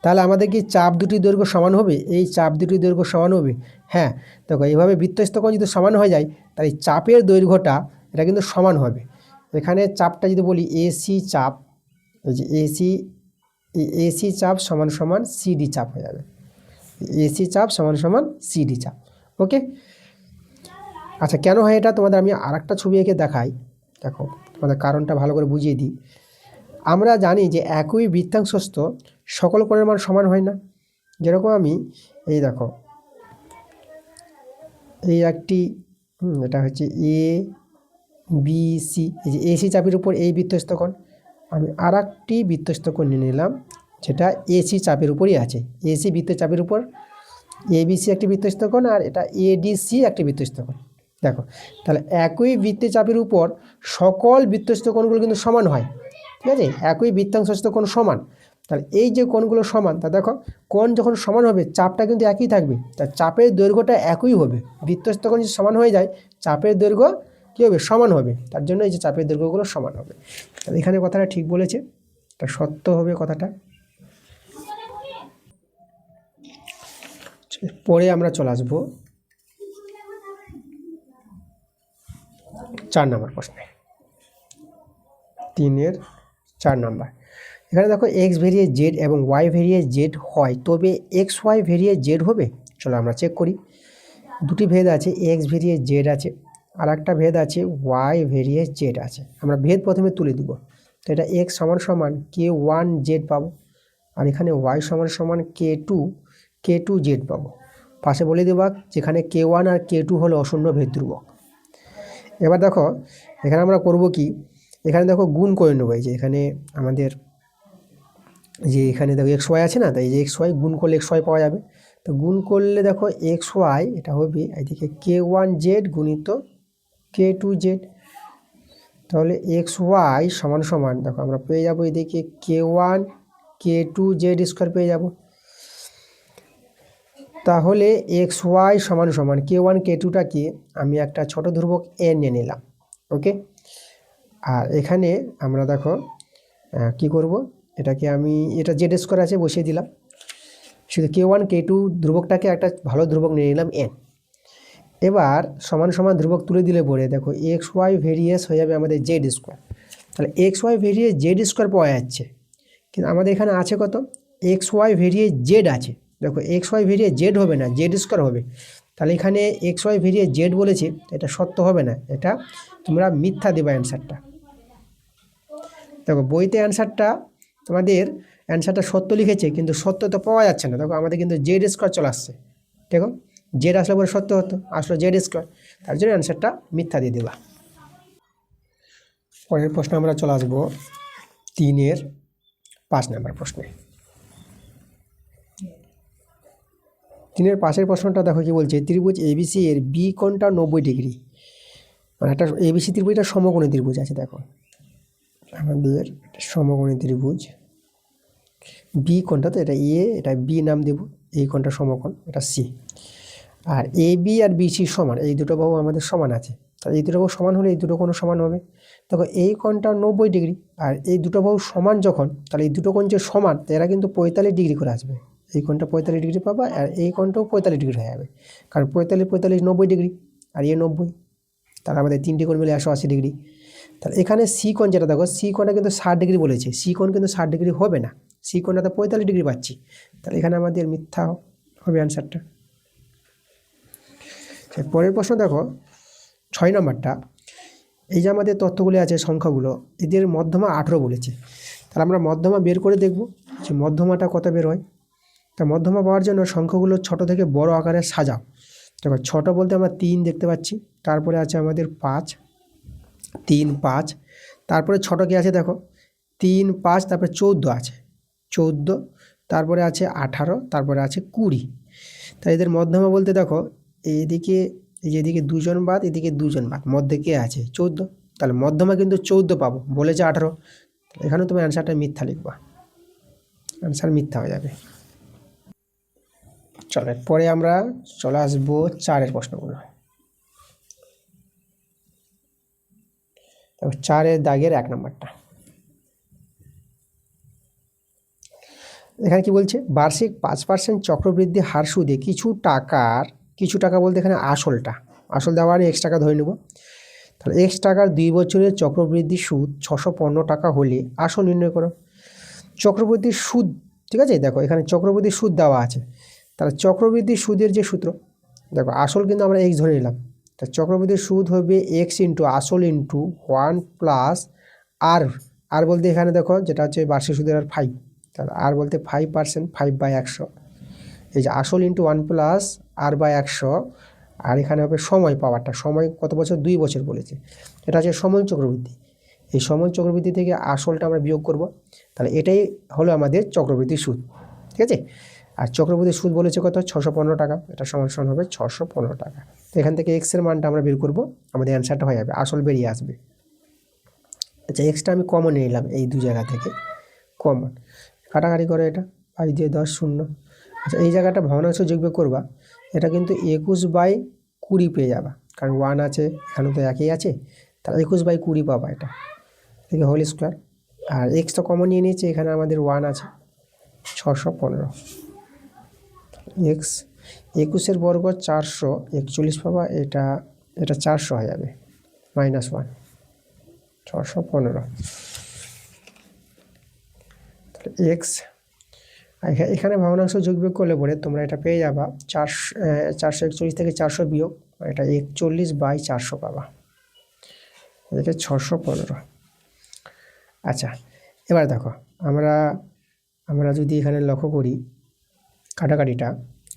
তাহলে আমাদের কি চাপ দুটির দৈর্ঘ্য সমান হবে? এই চাপ দুটির দৈর্ঘ্য সমান হবে। হ্যাঁ, দেখো এইভাবে বৃত্তস্থ কোণ যদি সমান হয়ে যায় তাহলে চাপের দৈর্ঘ্যটা এটা কিন্তু সমান হবে। এখানে চাপটা যদি বলি এসি চাপ, এই যে এসি চাপ সমান সিডি চাপ হয়ে যাবে, এসি চাপ সমান সিডি চাপ। ওকে, আচ্ছা কেন হয় এটা তোমাদের আমি আরেকটা ছবি এঁকে দেখাই। দেখো তোমাদের কারণটা ভালো করে বুঝিয়ে দিই। আমরা জানি যে একই বৃত্তাংশস্থ সকল কোণের মান সমান হয় না। যেরকম আমি এই দেখো এই একটি এটা হচ্ছে এ বি সি, এই যে এসি চাপের উপর এই বৃত্তস্থ কোণ, আমি আর একটি বৃত্তস্থ কোণ নিয়ে নিলাম যেটা এসি চাপের উপরই আছে। এসি বৃত্ত চাপের উপর এবিসি একটি বৃত্তস্থ কোণ আর এটা এডিসি একটি বৃত্তস্থ কোণ। দেখো তাহলে একই বৃত্ত চাপের উপর সকল বৃত্তস্থ কোণগুলো কিন্তু সমান হয়, ঠিক আছে, একই বৃত্তাংশস্থ কোণ সমান। তাহলে এই যে কোণগুলো সমান, তা দেখো কোণ যখন সমান হবে চাপটা কিন্তু একই থাকবে, তা চাপের দৈর্ঘ্যটা একই হবে। বৃত্তস্থ কোণ যদি সমান হয়ে যায় চাপের দৈর্ঘ্য কী হবে? সমান হবে। তার জন্য এই যে চাপের দৈর্ঘ্যগুলো সমান হবে। তাহলে এখানে কথাটা ঠিক বলেছে, তা সত্য হবে কথাটা। পরে আমরা চলে আসবো 4 নম্বর প্রশ্নে, 3-এর 4 নম্বর। এখানে দেখো এক্স ভেরিয়ে জেড এবং ওয়াই ভেরিয়ে জেড হয়, তবে এক্স ওয়াই ভেরিয়ে জেড হবে। চলো আমরা চেক করি। দুটি ভেদ আছে, এক্স ভেরিয়ে জেড আছে, আর একটা ভেদ আছে ওয়াই ভেরিয়ে জেড আছে। আমরা ভেদ প্রথমে তুলে দিব। তো এটা এক্স সমান K1 জেড পাবো, আর এখানে ওয়াই সমান K2 জেড পাবো। পাশে বলে দেবা যেখানে K1 আর K2 হলো অশূন্য ভেদ ধ্রুবক। এবার দেখো এখানে আমরা করব কি, এখানে দেখো গুণ করে নেবো। এই যে এখানে আমাদের যে এখানে দেখো এক্স ওয়াই আছে না, তাই এই যে এক্স ওয়াই গুণ করলে এক্স ওয়াই পাওয়া যাবে। তো গুণ করলে দেখো এক্স ওয়াই এটা হবে এইদিকে K1 জেড গুণিত K2 জেড। তাহলে এক্স ওয়াই সমান দেখো আমরা পেয়ে যাবো এদিকে K1 K2 জেড স্কোয়ার পেয়ে যাব। তাহলে এক্স ওয়াই সমান K1 K2টাকে আমি একটা ছোট ধ্রুবক এন নিয়ে নিলাম। ওকে, আর এখানে আমরা দেখো কি করব, এটাকে আমি এটা জেড স্কোয়ার আছে বসিয়ে দিলাম, শুধু K1 K2 ধ্রুবকটাকে একটা ভালো ধ্রুবক নিয়ে নিলাম এন। এবার সমান ধ্রুবক তুলে দিলে পরে দেখো এক্স ওয়াই ভেরিয়েস হয়ে যাবে আমাদের জেড স্কোয়ার। তাহলে এক্স ওয়াই ভেরিয়ে জেড স্কোয়ার পাওয়া যাচ্ছে, কিন্তু আমাদের এখানে আছে কত? এক্স ওয়াই ভেরিয়ে জেড আছে। দেখো এক্স ওয়াই ভেরিয়ে জেড হবে না, জেড স্কোয়ার হবে। তাহলে এখানে এক্স ওয়াই ভেরিয়ে জেড বলেছে, এটা সত্য হবে না, এটা তোমরা মিথ্যা দেবা অ্যান্সারটা। দেখো বইতে অ্যান্সারটা সত্য লিখেছে, কিন্তু সত্য তো পাওয়া যাচ্ছে না। দেখো আমাদের কিন্তু জেড স্কোয়ার চলে আসছে। দেখো জেড আসলে পরে সত্য হতো, আসলে জেড স্কোয়ার, তার জন্য অ্যান্সারটা মিথ্যা দিয়ে দেবা। পরের প্রশ্নে আমরা চলে আসবো 3-এর 5 নম্বর প্রশ্নে। 3-এর পাশের প্রশ্নটা দেখো কি বলছে, ত্রিভুজ এবিসি এর বি কোণটা 90 ডিগ্রি, মানে একটা এবিসি ত্রিভুজটা সমকোণী ত্রিভুজ আছে। দেখো আমাদের সমকোণী ত্রিভুজ বি কোণটা, তো এটা এ, এটা বি নাম দেব, এই কোণটা সমকোণ, এটা C. R A B R BC সমান, এই দুটো বাহু আমাদের সমান আছে, তাহলে এই দুটো বাহু সমান হলে এই দুটো কোণ সমান হবে। দেখো এই কোণটা 90 ডিগ্রি, আর এই দুটো বাহু সমান যখন, তাহলে এই দুটো কোণ যে সমান, তো এরা কিন্তু 45 ডিগ্রি করে আসবে। এই কোণটা 45 ডিগ্রি পাবা, আর এই কোণটাও 45 ডিগ্রি হয়ে যাবে, কারণ 45 45 90 ডিগ্রি, আর এ 90, তাহলে আমাদের তিনটি কোণ মিলে 180 ডিগ্রি। তাহলে এখানে সি কোণ যেটা দেখো, সি কোণটা কিন্তু 60 ডিগ্রি বলেছে, সি কোণ কিন্তু 60 ডিগ্রি হবে না, সি কোণটাতে 45 ডিগ্রি পাচ্ছি, তাহলে এখানে আমাদের মিথ্যা হবে অ্যান্সারটা। পরের প্রশ্ন দেখো 6 নম্বরটা, এই যে আমাদের তথ্যগুলি আছে সংখ্যাগুলো, এদের মধ্যমা 18 বলেছে, তাহলে আমরা মধ্যমা বের করে দেখব যে মধ্যমাটা কত বের হয়। তা মধ্যমা পাওয়ার জন্য সংখ্যাগুলো ছোট থেকে বড় আকারে সাজাও। দেখো ছোট বলতে আমরা 3 দেখতে পাচ্ছি, তারপরে আছে আমাদের 5, 3 5, তারপরে ছোট কি আছে দেখো 3 5, তারপরে 14 আছে 14, তারপরে আছে 18, তারপরে আছে 20। তাই এদের মধ্যমা বলতে দেখো এইদিকে, এই যে এদিকে 2 জন বাদ, এদিকে 2 জন বাদ, মধ্যে কে আছে 14, তাহলে মধ্যমা কিন্তু 14 পাবো, বলেছে 18, এখানে তুমি অ্যান্সারটা মিথ্যা লিখবা, অ্যান্সার মিথ্যা হয়ে যাবে। চলো পরে আমরা চলে আসবো 4-এর প্রশ্নগুলো। 4-এর দাগের 1 নম্বরটা, এখানে কি বলছে, বার্ষিক 5% চক্রবৃদ্ধি হার সুদে কিছু টাকা বলতে এখানে আসল দেওয়া নিয়ে x টাকা ধরে নেব। তাহলে x টাকার 2 বছরের চক্রবৃদ্ধি সুদ 615 টাকা হলে আসল নির্ণয় করো। চক্রবৃদ্ধি সুদ, ঠিক আছে, দেখো এখানে চক্রবৃদ্ধি সুদ দেওয়া আছে, তাহলে চক্রবৃদ্ধি সুদের যে সূত্র, দেখো আসল কিন্তু আমরা x ধরে নিলাম, তা চক্রবৃদ্ধি সুদ হবে x ইন্টু আসল ইন্টু 1 প্লাস আর বলতে এখানে দেখো যেটা হচ্ছে বার্ষিক সুদের আর 5, তাহলে আর বলতে 5%, 5/100, এই যে আসল ইন্টু 1 প্লাস r/100, আর এখানে হবে সময় পাওয়ারটা, সময় কত বছর 2 বছর বলেছে, এটা হচ্ছে সময় চক্রবৃদ্ধি। এই সময় চক্রবৃদ্ধি থেকে আসলটা আমরা বিয়োগ করব, তাহলে এটাই হলো আমাদের চক্রবৃদ্ধি সুদ, ঠিক আছে। আর চক্রবৃদ্ধি সুদ বলেছে কত 615 টাকা, এটা সমান হবে 615 টাকা। তো এখান থেকে x এর মানটা আমরা বের করব, আমাদের অ্যান্সারটা হয়ে যাবে, আসল বেরিয়ে আসবে। আচ্ছা এক্সটা আমি কমন নিয়ে নিলাম, এই 2 জায়গা থেকে কমন, কাটাকাটি করে এটা 5 দিয়ে 10 0। আচ্ছা এই জায়গাটা ভগ্নাংশ যোগবিয়োগ করবা, এটা কিন্তু 21/20 পেয়ে যাবা, কারণ 1 আছে, এখানে তো একই আছে, তাহলে 21/20 পাবা, এটা থেকে হোল স্কোয়ার। আর এক্সটা কমন নিয়ে নিয়েছে, এখানে আমাদের 1 আছে, 615 এক্স, 21 বর্গ 441 পাবা, এটা 400 হয়ে যাবে, -1 615, তাহলে এক্স, এখানে ভগ্নাংশ যোগবিয়োগ করলে পরে তোমরা এটা পেয়ে যাবা 441 থেকে 400 বিয়োগ, এটা 41/400 পাবা, এটা 615। আচ্ছা এবার দেখো আমরা যদি এখানে লক্ষ্য করি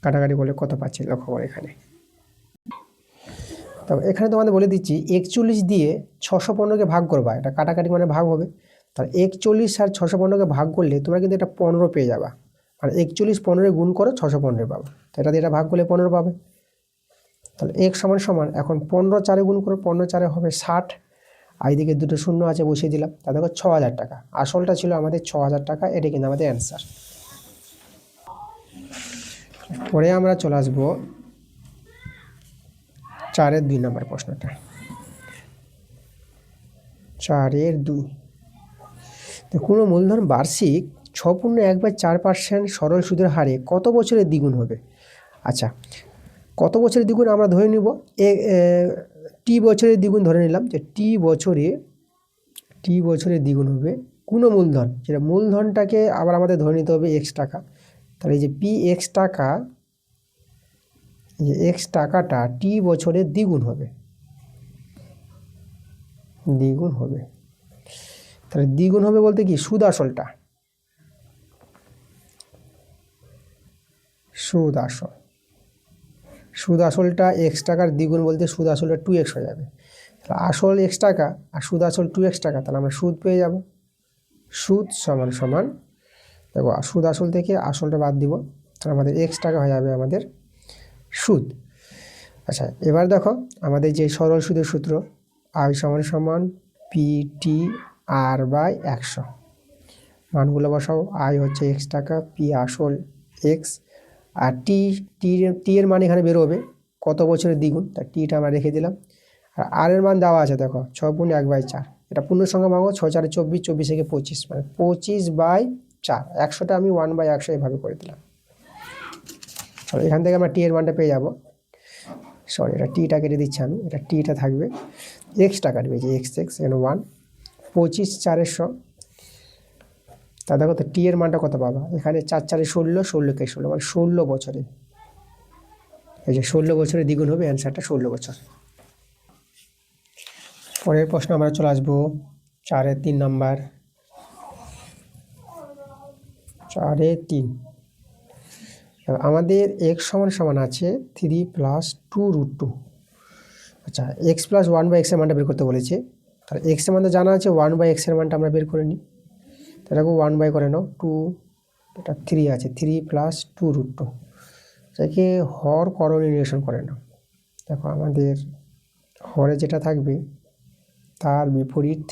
কাটাকাটি করলে কত পাচ্ছি লক্ষ্য করে এখানে, তবে এখানে তোমাদের বলে দিচ্ছি 41 দিয়ে 615কে ভাগ করবা, এটা কাটাকাটি মানে ভাগ হবে, তাহলে 41 আর 615কে ভাগ করলে তোমরা কিন্তু এটা 15 পেয়ে যাবা, আর 41 15 গুণ করো 615 পাবে, তো এটা দিয়ে এটা ভাগ করলে 15 পাবে, তাহলে x সমান এখন 15 4 গুণ করো, 15 4 হবে 60, আর এদিকে দুটো শূন্য আছে বসিয়ে দিলাম, তা দেখো 6000 টাকা, আসলটা ছিল আমাদের 6000 টাকা, এটা কিন্তু আমাদের অ্যান্সার। পরে আমরা চলে আসবো 4-এর 2 নম্বর প্রশ্নটা, 4-এর 2, কোনো মূলধন বার্ষিক 6.1/4% সরল সুদের হারে কত বছরের দ্বিগুণ হবে। আচ্ছা কত বছরের দ্বিগুণ আমরা ধরে নিব, টি বছরের দ্বিগুণ ধরে নিলাম, যে টি বছরের দ্বিগুণ হবে কোনো মূলধন, যেটা মূলধনটাকে আবার আমাদের ধরে নিতে হবে x টাকা, তাহলে এই যে px টাকা, এই যে x টাকাটা টি বছরের দ্বিগুণ হবে, তাহলে দ্বিগুণ হবে বলতে কি সুদ আসলটা x টাকার দ্বিগুণ বলতে সুদ আসলটা 2x হয়ে যাবে, তাহলে আসল x টাকা আর সুদ আসল 2x টাকা, তাহলে আমরা সুদ পেয়ে যাব, সুদ সমান দেখো সুদ আসল থেকে আসলটা বাদ দিব, তাহলে আমাদের x টাকা হয়ে যাবে আমাদের সুদ। আচ্ছা, এবার দেখো আমাদের যে সরল সুদের সূত্র আই সমান সমান পিটি আর বাই 100। মানগুলো বসাও। আই হচ্ছে এক্স টাকা, পি আসল এক্স, আর টি এর মান এখানে বেরোবে কত বছরের দ্বিগুণ, তার টিটা আমরা রেখে দিলাম। আর এর মান দেওয়া আছে দেখো 6×1/4, এটা পূর্ণ সংখ্যা মাগো, 6×4 = 24, 24 থেকে 25 মানে 25/4। 100টা আমি 1/100 এভাবে করে দিলাম। চলো এখান থেকে আমরা টি এর মানটা পেয়ে যাব। সরি, এটা টিটা কেটে দিচ্ছি আমি, এটা টিটা থাকবে, এক্সটা কাটবে, যে এক্স এখানে 1, 25 4 100। তা দেখো তো টি এর মানটা কত পাবা, এখানে 4 4 16, 16 কে 16 মানে 16 বছরে, এই যে 16 বছরের দ্বিগুণ হবে, অ্যান্সারটা 16 বছর। পরের প্রশ্ন আমরা চলে আসবো 4-এর 3 নাম্বার। 4-এর 3 আমাদের এক্স সমান সমান আছে 3 + 2√2। আচ্ছা, এক্স প্লাস 1/x এর মানটা বের করতে বলেছে। তাহলে এক্স এর মানটা জানা আছে, 1/x এর মানটা আমরা বের করে নিই। তাহলে 1 করে নাও, 2, এটা 3 আছে, 3 + 2√2। এটাকে হর করণ নির্ণয় করে নাও। দেখো আমাদের হরে যেটা থাকবে তার বিপরীত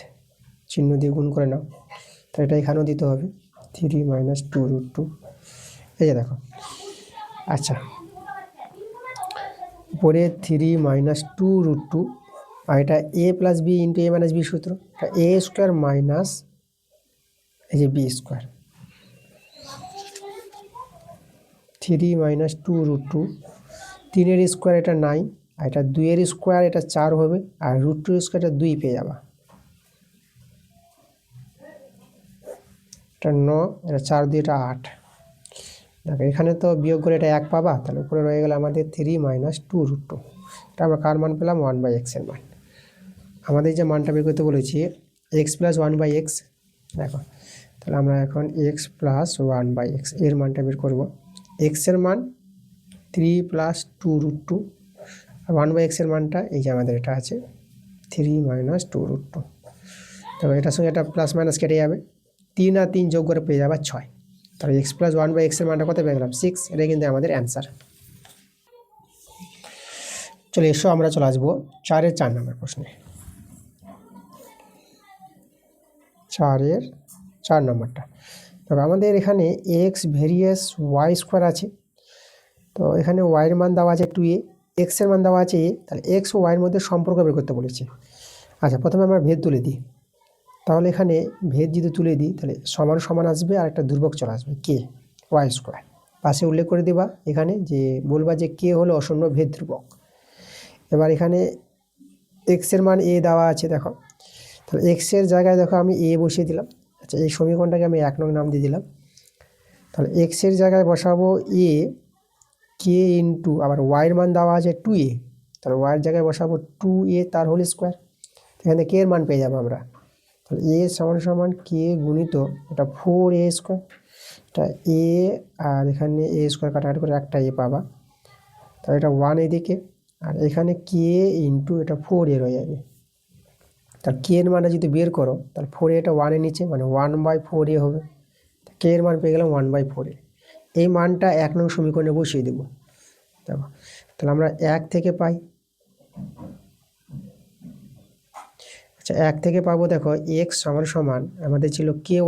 চিহ্ন দিয়ে গুণ করে নাও। তো এটা এখানেও দিতে হবে, 3 - 2√2। এই যে দেখো, আচ্ছা উপরে 3 - 2√2, আর এটা a + b × a - b সূত্র, এটা a² মাইনাস এই যে b²। 3 - 2√2, 3-এর স্কোয়ার এটা 9, আর এটা 2-এর স্কোয়ার এটা 4 হবে, আর √2 স্কোয়ার এটা 2 পেয়ে যাবা, এটা 9, এটা 4 2 এটা 8। দেখো এখানে তো বিয়োগ করে এটা 1 পাবা, তাহলে উপরে রয়ে গেল আমাদের 3 - 2√2। এটা আমরা কার মান পেলাম, 1/x এর মান। আমাদের যে মানটা বের করতে বলেছি x + 1/x, দেখো তাহলে আমরা এখন x + 1/x এর মানটা বের করব। x এর মান 3 + 2√2, আর 1/x এর মানটা এই যে আমাদের এটা আছে 3 - 2√2। তবে এটার সঙ্গে এটা প্লাস মাইনাস কেটে যাবে, 3 আর 3 যোগ করে পেয়ে যাবে 6। তাহলে x + 1/x এর মানটা কত পেয়ে গেলাম, 6। এটা কিন্তু আমাদের অ্যান্সার। চলো এসো আমরা চলে আসবো 4-এর 4 নম্বর প্রশ্নে। 4-এর 4 নম্বরটা, তবে আমাদের এখানে x ভেরিয়াস y² আছে। তো এখানে y এর মান দেওয়া আছে 2a, x এর মান দেওয়া আছে a, তাহলে x ও y এর মধ্যে সম্পর্ক বের করতে বলেছে। আচ্ছা, প্রথমে আমরা ভেদ তুলে দিই। তাহলে এখানে ভেদ যদি তুলে দিই তাহলে সমান সমান আসবে, আর একটা ধ্রুবক চলে আসবে k y²। পাশে উল্লেখ করে দিবা এখানে, যে বলবা যে k হলো অশূন্য ভেদ ধ্রুবক। এবার এখানে x এর মান a দেওয়া আছে, দেখো তাহলে x এর জায়গায় দেখো আমি a বসিয়ে দিলাম। আচ্ছা, এই সমীকরণটাকে আমি 1 নং নাম দিয়ে দিলাম। তাহলে x এর জায়গায় বসাবো a, k × আবার y এর মান দেওয়া আছে 2a, তাহলে y এর জায়গায় বসাবো 2a তার হোল স্কোয়ার। এখানে k এর মান পেয়ে যাবো আমরা। তাহলে a সমান k গুণিত এটা 4a², এটা a, আর এখানে a² কাটাকাটি করে একটা a পাবা, তাহলে এটা 1 এদিকে, আর এখানে k × এটা 4a রয়ে যাবে। তাহলে k এর মানটা যদি বের করো তাহলে 4a এটা 1 এর নিচে, মানে 1/4a হবে। k এর মান পেয়ে গেলাম 1/4a। এই মানটা 1 নং সমীকরণে বসিয়ে দেবো। দেখো তাহলে আমরা 1 থেকে পাই, আচ্ছা 1 থেকে পাবো, দেখো x সমান আমাদের ছিল ky²,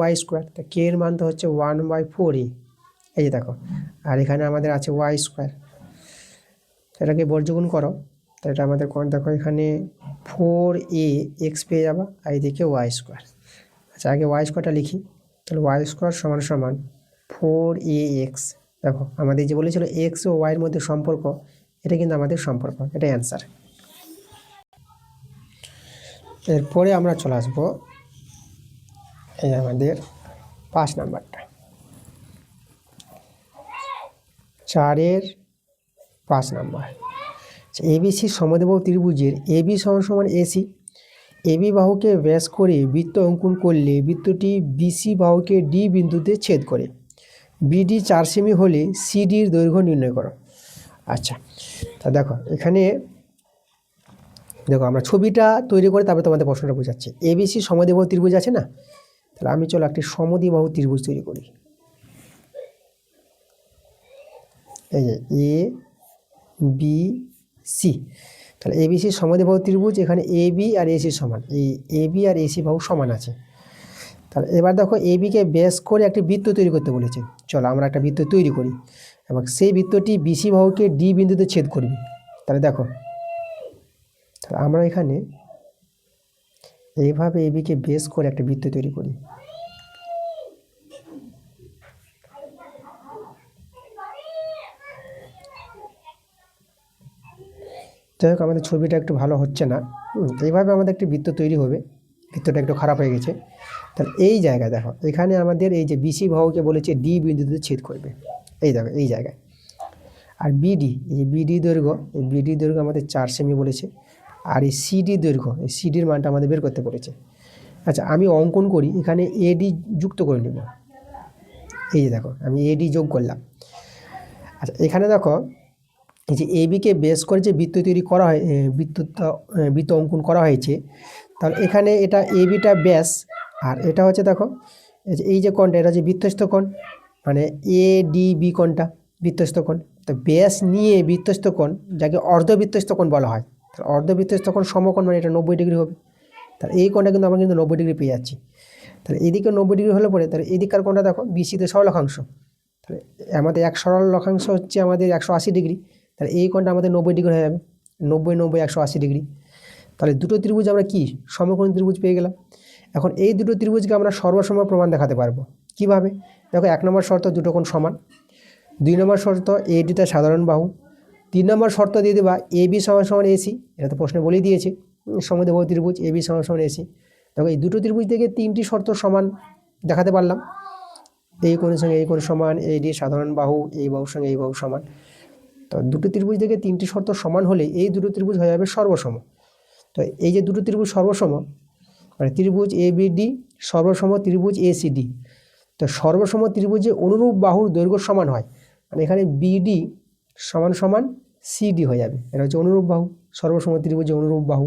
তা k এর মান তো হচ্ছে 1/4a, এই যে দেখো, আর এখানে আমাদের আছে y², এটাকে বর্গগুণ করো, তো এটা আমাদের দেখো এখানে 4a x পেয়ে যাবা, আর এদিকে y²। আচ্ছা আগে y²টা লিখি, তাহলে y² সমান 4ax। দেখো আমাদের যে বলেছিল x ও y এর মধ্যে সম্পর্ক, এটা কিন্তু আমাদের সম্পর্ক, এটাই অ্যান্সার। এরপরে আমরা চলে আসবো এই আমাদের 5 নাম্বারটা। 4-এর 5 নাম্বার, এবিসি সমদ্বিবাহু ত্রিভুজের এবি সমান এসি, এবি বাহুকে ব্যাস করে বৃত্ত অঙ্কন করলে বৃত্তটি বিসি বাহুকে ডি বিন্দুতে ছেদ করে। বিডি 4 সেমি হলে সিডির দৈর্ঘ্য নির্ণয় করো। আচ্ছা, তা দেখো এখানে দেখো আমরা ছবিটা তৈরি করে তারপরে তোমাদের প্রশ্নটা বোঝাচ্ছি। এবিসি সমদ্বিবাহু ত্রিভুজ আছে না, তাহলে আমি চলো একটি সমদ্বিবাহু ত্রিভুজ তৈরি করি। এই যে এ বি সি। তাহলে এবিসি সমদ্বিবাহু ত্রিভুজ, এখানে এ বি আর এসি সমান, এই এ বি আর এসি বাহু সমান আছে। তাহলে এবার দেখো এ বিকে বেস করে একটি বৃত্ত তৈরি করতে বলেছে। চলো আমরা একটা বৃত্ত তৈরি করি এবং সেই বৃত্তটি বিসি বাহুকে ডি বিন্দুতে ছেদ করবে। তাহলে দেখো, তাহলে আমরা এখানে এইভাবে এ বিকে বেস করে একটা বৃত্ত তৈরি করি। যাই হোক, আমাদের ছবিটা একটু ভালো হচ্ছে না। এইভাবে আমাদের একটি বৃত্ত তৈরি হবে, বৃত্তটা একটু খারাপ হয়ে গেছে। তাহলে এই জায়গায় দেখো, এখানে আমাদের এই যে বিসি বাহুকে বলেছে ডি বিন্দুতে ছেদ করবে, এই দেখো এই জায়গায়। আর বিডি, এই যে বিডি দৈর্ঘ্য, এই বিডি দৈর্ঘ্য আমাদের 4 সেমি বলেছে। আর এই সিডি দৈর্ঘ্য, এই সিডির মানটা আমাদের বের করতে বলেছে। আচ্ছা, আমি অঙ্কন করি, এখানে এডি যুক্ত করে নেব। এই যে দেখো, আমি এডি যোগ করলাম। আচ্ছা, এখানে দেখো এই যে এবিকে বেস করে যে বৃত্ত তৈরি করা হয়, বৃত্ত অঙ্কন করা হয়েছে। তাহলে এখানে এটা এবিটা ব্যাস, আর এটা হচ্ছে দেখো এই যে কোণটা, এটা হচ্ছে বৃত্তস্থ কোণ, মানে এডিবি কোণটা বৃত্তস্থ কোণ। তো ব্যাস নিয়ে বৃত্তস্থ কোণ, যাকে অর্ধবৃত্তস্থ কোণ বলা হয়। তাহলে অর্ধবৃত্তস্থ কোণ সমকোণ, মানে এটা 90 ডিগ্রি হবে। তাহলে এই কোণটা কিন্তু আমরা কিন্তু 90 ডিগ্রি পেয়ে যাচ্ছি। তাহলে এদিকে 90 ডিগ্রি হলে পরে, তাহলে এদিককার কোণটা দেখো বিসিতে সরলরেখাংশ। তাহলে আমাদের এক সরলরেখাংশ হচ্ছে আমাদের 180 ডিগ্রি। তাহলে এই কোণটা আমাদের 90 ডিগ্রি হয়ে যাবে, 90 90 180 ডিগ্রি। তাহলে দুটো ত্রিভুজ আমরা কি সমকোণী ত্রিভুজ পেয়ে গেলাম। এখন এই দুটো ত্রিভুজকে আমরা সর্বসম প্রমাণ দেখাতে পারবো কিভাবে। দেখো, 1 নম্বর শর্ত দুটো কোণ সমান, 2 নম্বর শর্ত এডি তার সাধারণ বাহু, 3 নম্বর শর্ত দিয়ে দেবা এ বি সমান সমান এসি। এটা তো প্রশ্নে বলেই দিয়েছে, সমদ্বিবাহু ত্রিভুজ এ বি সমান সমান এসি। দেখো, এই দুটো ত্রিভুজ থেকে 3টি শর্ত সমান দেখাতে পারলাম। এই কোণের সঙ্গে এই কোণ সমান, এডি সাধারণ বাহু, এই বাহুর সঙ্গে এই বাহু সমান। তো দুটো ত্রিভুজ থেকে 3টি শর্ত সমান হলে এই দুটো ত্রিভুজ হয়ে যাবে সর্বসম। তো এই যে দুটো ত্রিভুজ সর্বসম, মানে ত্রিভুজ এ বি ডি সর্বসম ত্রিভুজ এ সি ডি। তো সর্বসম ত্রিভুজে অনুরূপ বাহুর দৈর্ঘ্য সমান হয়, মানে এখানে বিডি সমান সমান সিডি হয়ে যাবে। এটা হচ্ছে অনুরূপ বাহু, সর্বসম ত্রিভুজে অনুরূপ বাহু।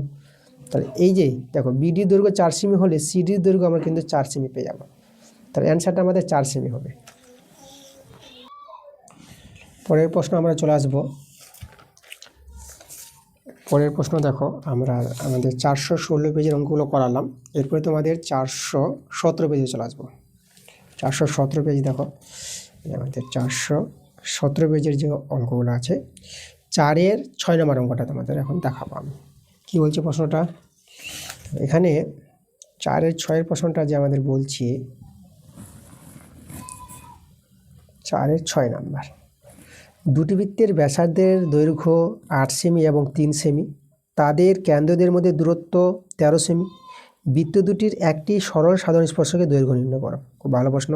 তাহলে এই যে দেখো, বিডির দৈর্ঘ্য 4 সেমি হলে সিডির দৈর্ঘ্য আমরা কিন্তু 4 সেমি পেয়ে যাবো। তাহলে অ্যান্সারটা আমাদের 4 সেমি হবে। পরের প্রশ্ন আমরা চলে আসবো। পরের প্রশ্ন দেখো, আমরা আমাদের 416 পেজের অঙ্কগুলো করালাম, এরপরে তোমাদের 417 পেজে চলে আসবো। 417 পেজ দেখো, আমাদের 417 পেজের যে অঙ্কগুলো আছে, 4-এর 6 নম্বর অঙ্কটা তোমাদের এখন দেখাবো আমি। কী বলছে প্রশ্নটা, এখানে 4-এর 6-এর প্রশ্নটা যে আমাদের বলছি, 4-এর 6 নম্বর, দুটি বৃত্তের ব্যাসার্ধের দৈর্ঘ্য 8 সেমি এবং 3 সেমি, তাদের কেন্দ্রদের মধ্যে দূরত্ব 13 সেমি। বৃত্ত দুটির একটি সরল সাধারণ স্পর্শকের দৈর্ঘ্য নির্ণয় করো। খুব ভালো প্রশ্ন।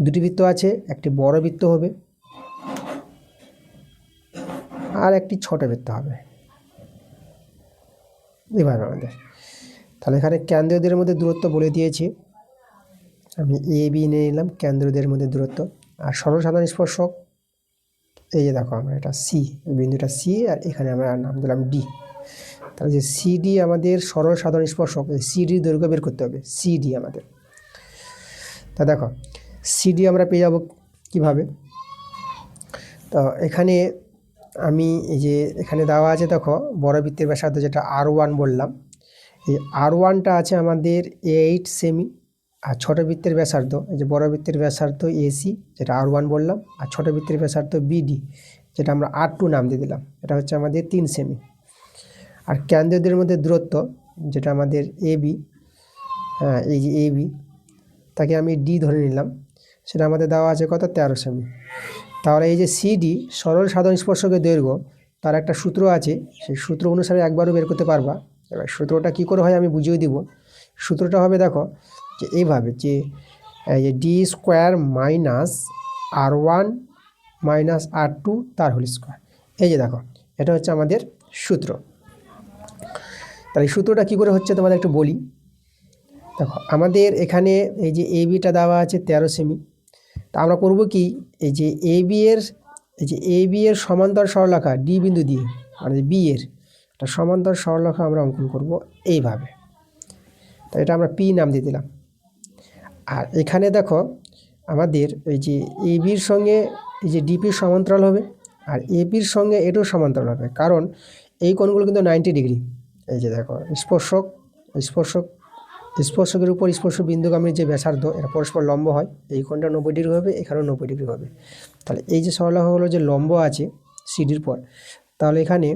দুটি বৃত্ত আছে, একটি বড় বৃত্ত হবে আর একটি ছোট বৃত্ত হবে, এভাবে আমাদের। তাহলে এখানে কেন্দ্রদের মধ্যে দূরত্ব বলে দিয়েছি, আমি এ বি নিয়ে নিলাম কেন্দ্রদের মধ্যে দূরত্ব। আর সরল সাধারণ স্পর্শক, এই যে দেখো আমরা এটা সি, বিন্দুটা সি, আর এখানে আমরা নাম দিলাম ডি। তাহলে যে সিডি আমাদের সরল সাধারণ স্পর্শক, এই সিডির দৈর্ঘ্য বের করতে হবে, সিডি আমাদের। তা দেখো, সিডি আমরা পেয়ে যাব কীভাবে। তো এখানে আমি এই যে এখানে দেওয়া আছে দেখো, বড় বৃত্তের ব্যাসার্ধ যেটা R1 বললাম, এই R1টা আছে আমাদের 8 সেমি। আর ছোটো বৃত্তের ব্যাসার্ধ, এই যে বড় বৃত্তের ব্যাসার্ধ এসি যেটা R1 বললাম, আর ছোটো বৃত্তের ব্যাসার্ধ বিডি যেটা আমরা R2 নাম দিয়ে দিলাম, এটা হচ্ছে আমাদের 3 সেমি। আর কেন্দ্রদের মধ্যে দূরত্ব যেটা আমাদের এবি, হ্যাঁ এই যে এবি, তাকে আমি ডি ধরে নিলাম, সেটা আমাদের দেওয়া আছে কত, 13 সেমি। তাহলে এই যে সিডি সরল সাধারণ স্পর্শকের দৈর্ঘ্য, তার একটা সূত্র আছে, সেই সূত্র অনুসারে একবারও বের করতে পারবা। এবার সূত্রটা কী করে হয় আমি বুঝিয়ে দিব। সূত্রটা হবে দেখো যে এইভাবে, যে এই যে D square minus R1 minus R2 তার হোল স্কোয়ার। এই যে দেখো, এটা হচ্ছে আমাদের সূত্র। তাহলে সূত্রটা কী করে হচ্ছে তোমাদের একটু বলি। দেখো, আমাদের এখানে এই যে এ বিটা দেওয়া আছে 13 সেমি। তা আমরা করব কি, এই যে এ বি এর সমান্তর সরলরেখা ডি বিন্দু দিয়ে, মানে বি এর একটা সমান্তর সরলরেখা আমরা অঙ্কন করব এইভাবে। তো এটা আমরা পি নাম দিয়ে দিলাম। আর এখানে দেখো আমাদের এই যে এ বির সঙ্গে এই যে ডিপির সমান্তরাল হবে, আর এপির সঙ্গে এটাও সমান্তরাল হবে, কারণ এই কোণগুলো কিন্তু 90 ডিগ্রি। এই যে দেখো স্পর্শক স্পর্শক স্পর্শকের উপর স্পর্শ বিন্দুগামীর যে ব্যাসার্ধ এটা পরস্পর লম্ব হয়, এই কোণটা 90 ডিগ্রি হবে, এখানেও 90 ডিগ্রি হবে। তাহলে এই যে সরলরেখাগুলো যে লম্ব আছে সিডির পর, তাহলে এখানে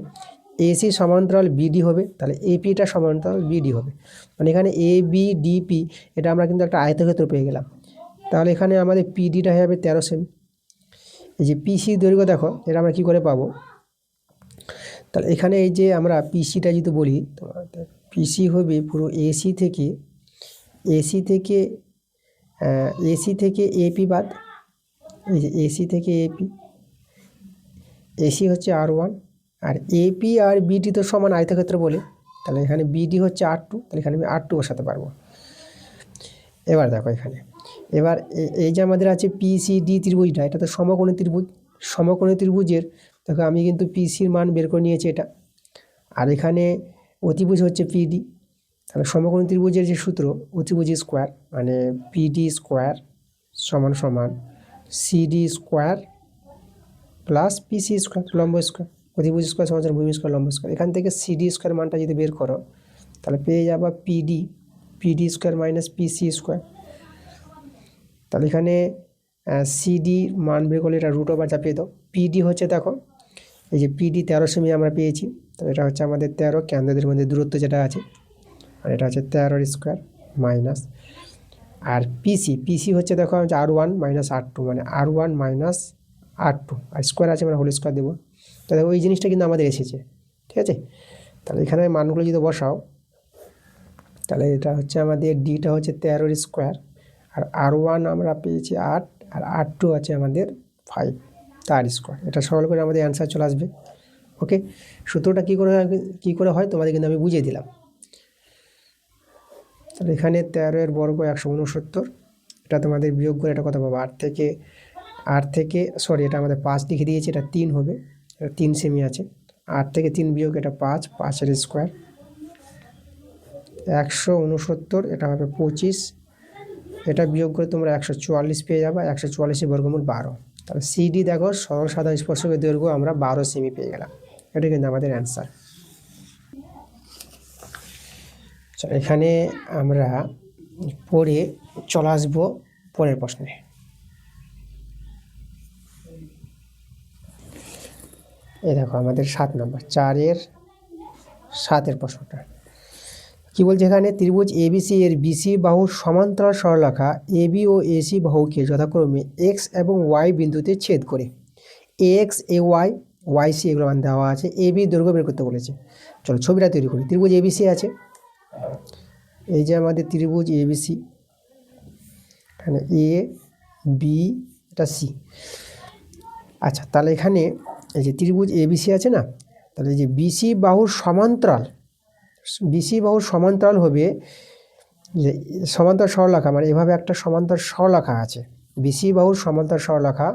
এসি সমান্তরাল বিডি হবে, তাহলে এপিটা সমান্তরাল বিডি হবে। মানে এখানে এ বি ডিপি এটা আমরা কিন্তু একটা আয়তক্ষেত্র পেয়ে গেলাম। তাহলে এখানে আমাদের পিডিটা হয়ে যাবে 13 সেমি। এই যে পিসি দৈর্ঘ্য দেখো, এটা আমরা কী করে পাবো? তাহলে এখানে এই যে আমরা পিসিটা যদি বলি, পিসি হবে পুরো এসি থেকে এপি বাদ, এই যে এসি থেকে এপি, এসি হচ্ছে R1 আর এপি আর বিডি তো সমান আয়তক্ষেত্র বলে, তাহলে এখানে বিডি হচ্ছে R2, তাহলে এখানে আমি R2 বসাতে পারবো। এবার দেখো এখানে, এবার এই যে আমাদের আছে পিসিডি ত্রিভুজটা, এটা তো সমকোণী ত্রিভুজ। সমকোণী ত্রিভুজের দেখো আমি কিন্তু পিসির মান বের করে নিয়েছি এটা, আর এখানে অতিভুজ হচ্ছে পিডি। তাহলে সমকোণী ত্রিভুজের যে সূত্র অতিভুজ স্কোয়ার, মানে পিডি স্কোয়ার সমান সমান CD square plus PC square লম্ব স্কোয়ার, অতিভুজ স্কোয়ার সমান সমান ভূমি স্কোয়ার লম্ব স্কোয়ার। এখান থেকে সিডি স্কোয়ার মানটা যদি বের করো, তাহলে পেয়ে যাবা পিডি স্কোয়ার মাইনাস পিসি স্কোয়ার। তাহলে এখানে সিডি মান বের করলে এটা √/, চাপিয়ে দাও। পিডি হচ্ছে দেখো, এই যে পিডি 13 সেমি আমরা পেয়েছি, তো এটা হচ্ছে আমাদের 13 কেন্দ্রদের মধ্যে দূরত্ব যেটা আছে, আর এটা হচ্ছে 13 স্কোয়ার মাইনাস, আর পিসি হচ্ছে দেখো R1 মাইনাস R2, মানে R1 মাইনাস R2, আর স্কোয়ার আছে মানে হোল স্কোয়ার দেবো। তো দেখো ওই জিনিসটা কিন্তু আমাদের এসেছে, ঠিক আছে। তাহলে এখানে মানগুলো যদি বসাও, তাহলে এটা হচ্ছে আমাদের ডিটা হচ্ছে 13 স্কোয়ার, আর R1 আমরা পেয়েছি 8, আর R2 আছে আমাদের 5, তার স্কোয়ার। এটা সরল করে আমাদের অ্যান্সার চলে আসবে। ওকে, সূত্রটা কী করে হয় তোমাদের কিন্তু আমি বুঝিয়ে দিলাম। তাহলে এখানে 13 এর বর্গ 169, এটা তোমাদের বিয়োগ করে এটা কত পাবো? 8 থেকে সরি, এটা আমাদের 5 লিখে দিয়েছি, এটা 3 হবে, এটা 3 সেমি আছে। 8 থেকে 3 বিয়োগ এটা 5, 5 এর স্কোয়ার 169, এটা হবে 25, এটা বিয়োগ করে তোমরা 144 পেয়ে যাবে, 144 বর্গমূল 12। তাহলে সিডি দেখো সরল সাধারণ স্পর্শকের দৈর্ঘ্য আমরা 12 সেমি পেয়ে গেলাম, এটা কিন্তু আমাদের অ্যান্সার। এখানে আমরা পরে চলে আসবো পরের প্রশ্নে। এই দেখো আমাদের 7 নম্বর 4-এর 7-এর প্রশ্নটা কি বলছে, এখানে ত্রিভুজ এবিসি এর বিসি বাহুর সমান্তরাল সরলরেখা এবি ও এসি বাহুকে যথাক্রমে এক্স এবং ওয়াই বিন্দুতে ছেদ করে এক্স এ ওয়াই সি এগুলো মান দেওয়া আছে, এবি দৈর্ঘ্য বের করতে বলেছে। চলো ছবিটা তৈরি করি। ত্রিভুজ এবিসি আছে, এই যে আমাদের ত্রিভুজ এবিসি, এখানে এ বি এটা সি। আচ্ছা, তাহলে এখানে এই যে ত্রিভুজ এবিসি আছে না, তাহলে এই যে বিসি বাহুর সমান্তরাল হবে, যে সমান্তরাল সরলরেখা, মানে এভাবে একটা সমান্তরাল সরলরেখা আছে, বিসি বাহুর সমান্তরাল সরলরেখা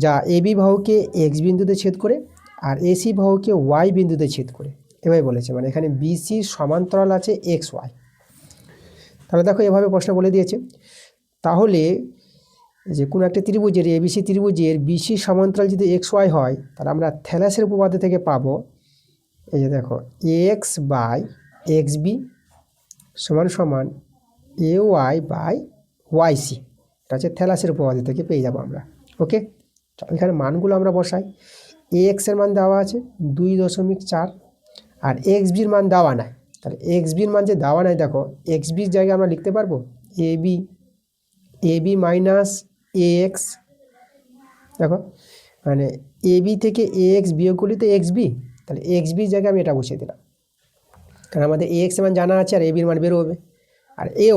যা এবি বাহুকে এক্স বিন্দুতে ছেদ করে আর এসি বাহুকে ওয়াই বিন্দুতে ছেদ করে, এভাবে বলেছে। মানে এখানে বিসি সমান্তরাল আছে এক্স ওয়াই। তাহলে দেখো এভাবে প্রশ্ন বলে দিয়েছে। তাহলে যে কোনো একটা ত্রিভুজের এবিসি ত্রিভুজের বিসি সমান্তরাল যদি এক্স ওয়াই হয়, তাহলে আমরা থ্যালাসের উপপাদ্য থেকে পাবো, এই যে দেখো এক্স বাই এক্স বি সমান সমান A Y by Y C, এটা হচ্ছে থ্যালাসের উপপাদ্য থেকে পেয়ে যাবো আমরা। ওকে, এখানে মানগুলো আমরা বসাই। এক্সের মান দেওয়া আছে 2.4, আর এক্স বির মান দেওয়া নাই। তাহলে এক্স বির মান যে দেওয়া নাই, দেখো এক্স বির জায়গায় আমরা লিখতে পারবো এবি মাইনাস এ এক্স। দেখো মানে এবি থেকে এ এক্স বিয়োগ করলে তো এক্স বি, তাহলে এক্স বির জায়গায় আমি এটা বসিয়ে দিলাম, কারণ আমাদের এ এক্সের মান জানা আছে আর এ বির মান বেরোবে। আর এ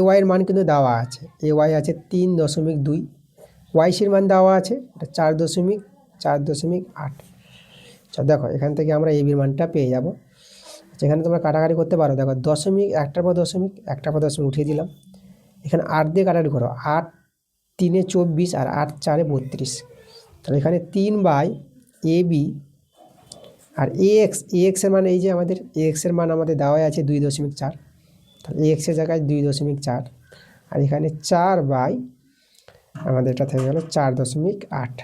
ওয়াইয়ের মান কিন্তু দেওয়া আছে, এ ওয়াই আছে 3.2, ওয়াই সির মান দেওয়া আছে এটা 4.8। আচ্ছা দেখো এখান থেকে আমরা এ বির মানটা পেয়ে যাব। যেখানে তোমরা কাটাকাটি করতে পারো, দেখো দশমিক, একটার পর দশমিক উঠিয়ে দিলাম। এখানে 8 দিয়ে কাটাকাটি করো, 8 3 24 আর 8 4 32। তাহলে এখানে 3/AB আর এক্সের মান, এই যে আমাদের এক্সের মান আমাদের দেওয়া আছে 2.4, তাহলে এক্সের জায়গায় 2.4, আর এখানে 4 বাই আমাদের এটা থেকে গেল 4.8।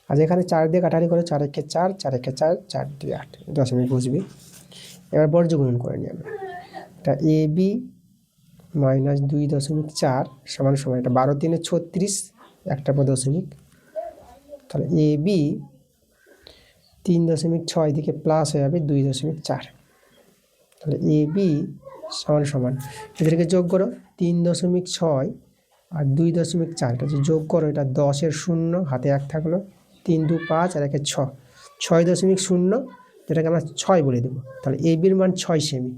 আর এখানে 4 দিয়ে কাটারি করে 4 একে 4, 4 একে 4, 4 2 8 দশমিক বসবে। এবার বর্জ্য গুণন করে নিই আমরা। এটা AB মাইনাস 2.4 সমান সমান, এটা 12 3 36, একটা পর দশমিক, তাহলে AB 3.6 দিকে প্লাস হয়ে যাবে 2.4, তাহলে AB সমান সমান এদেরকে যোগ করো 3.6 আর 2.4, এটা যে যোগ করো এটা 10-এর 0 হাতে 1 থাকলো, 3 2 5 আর 1 6, 6.0 যেটাকে আমরা 6 বলে দেবো, তাহলে এবির মান 6 সেমি।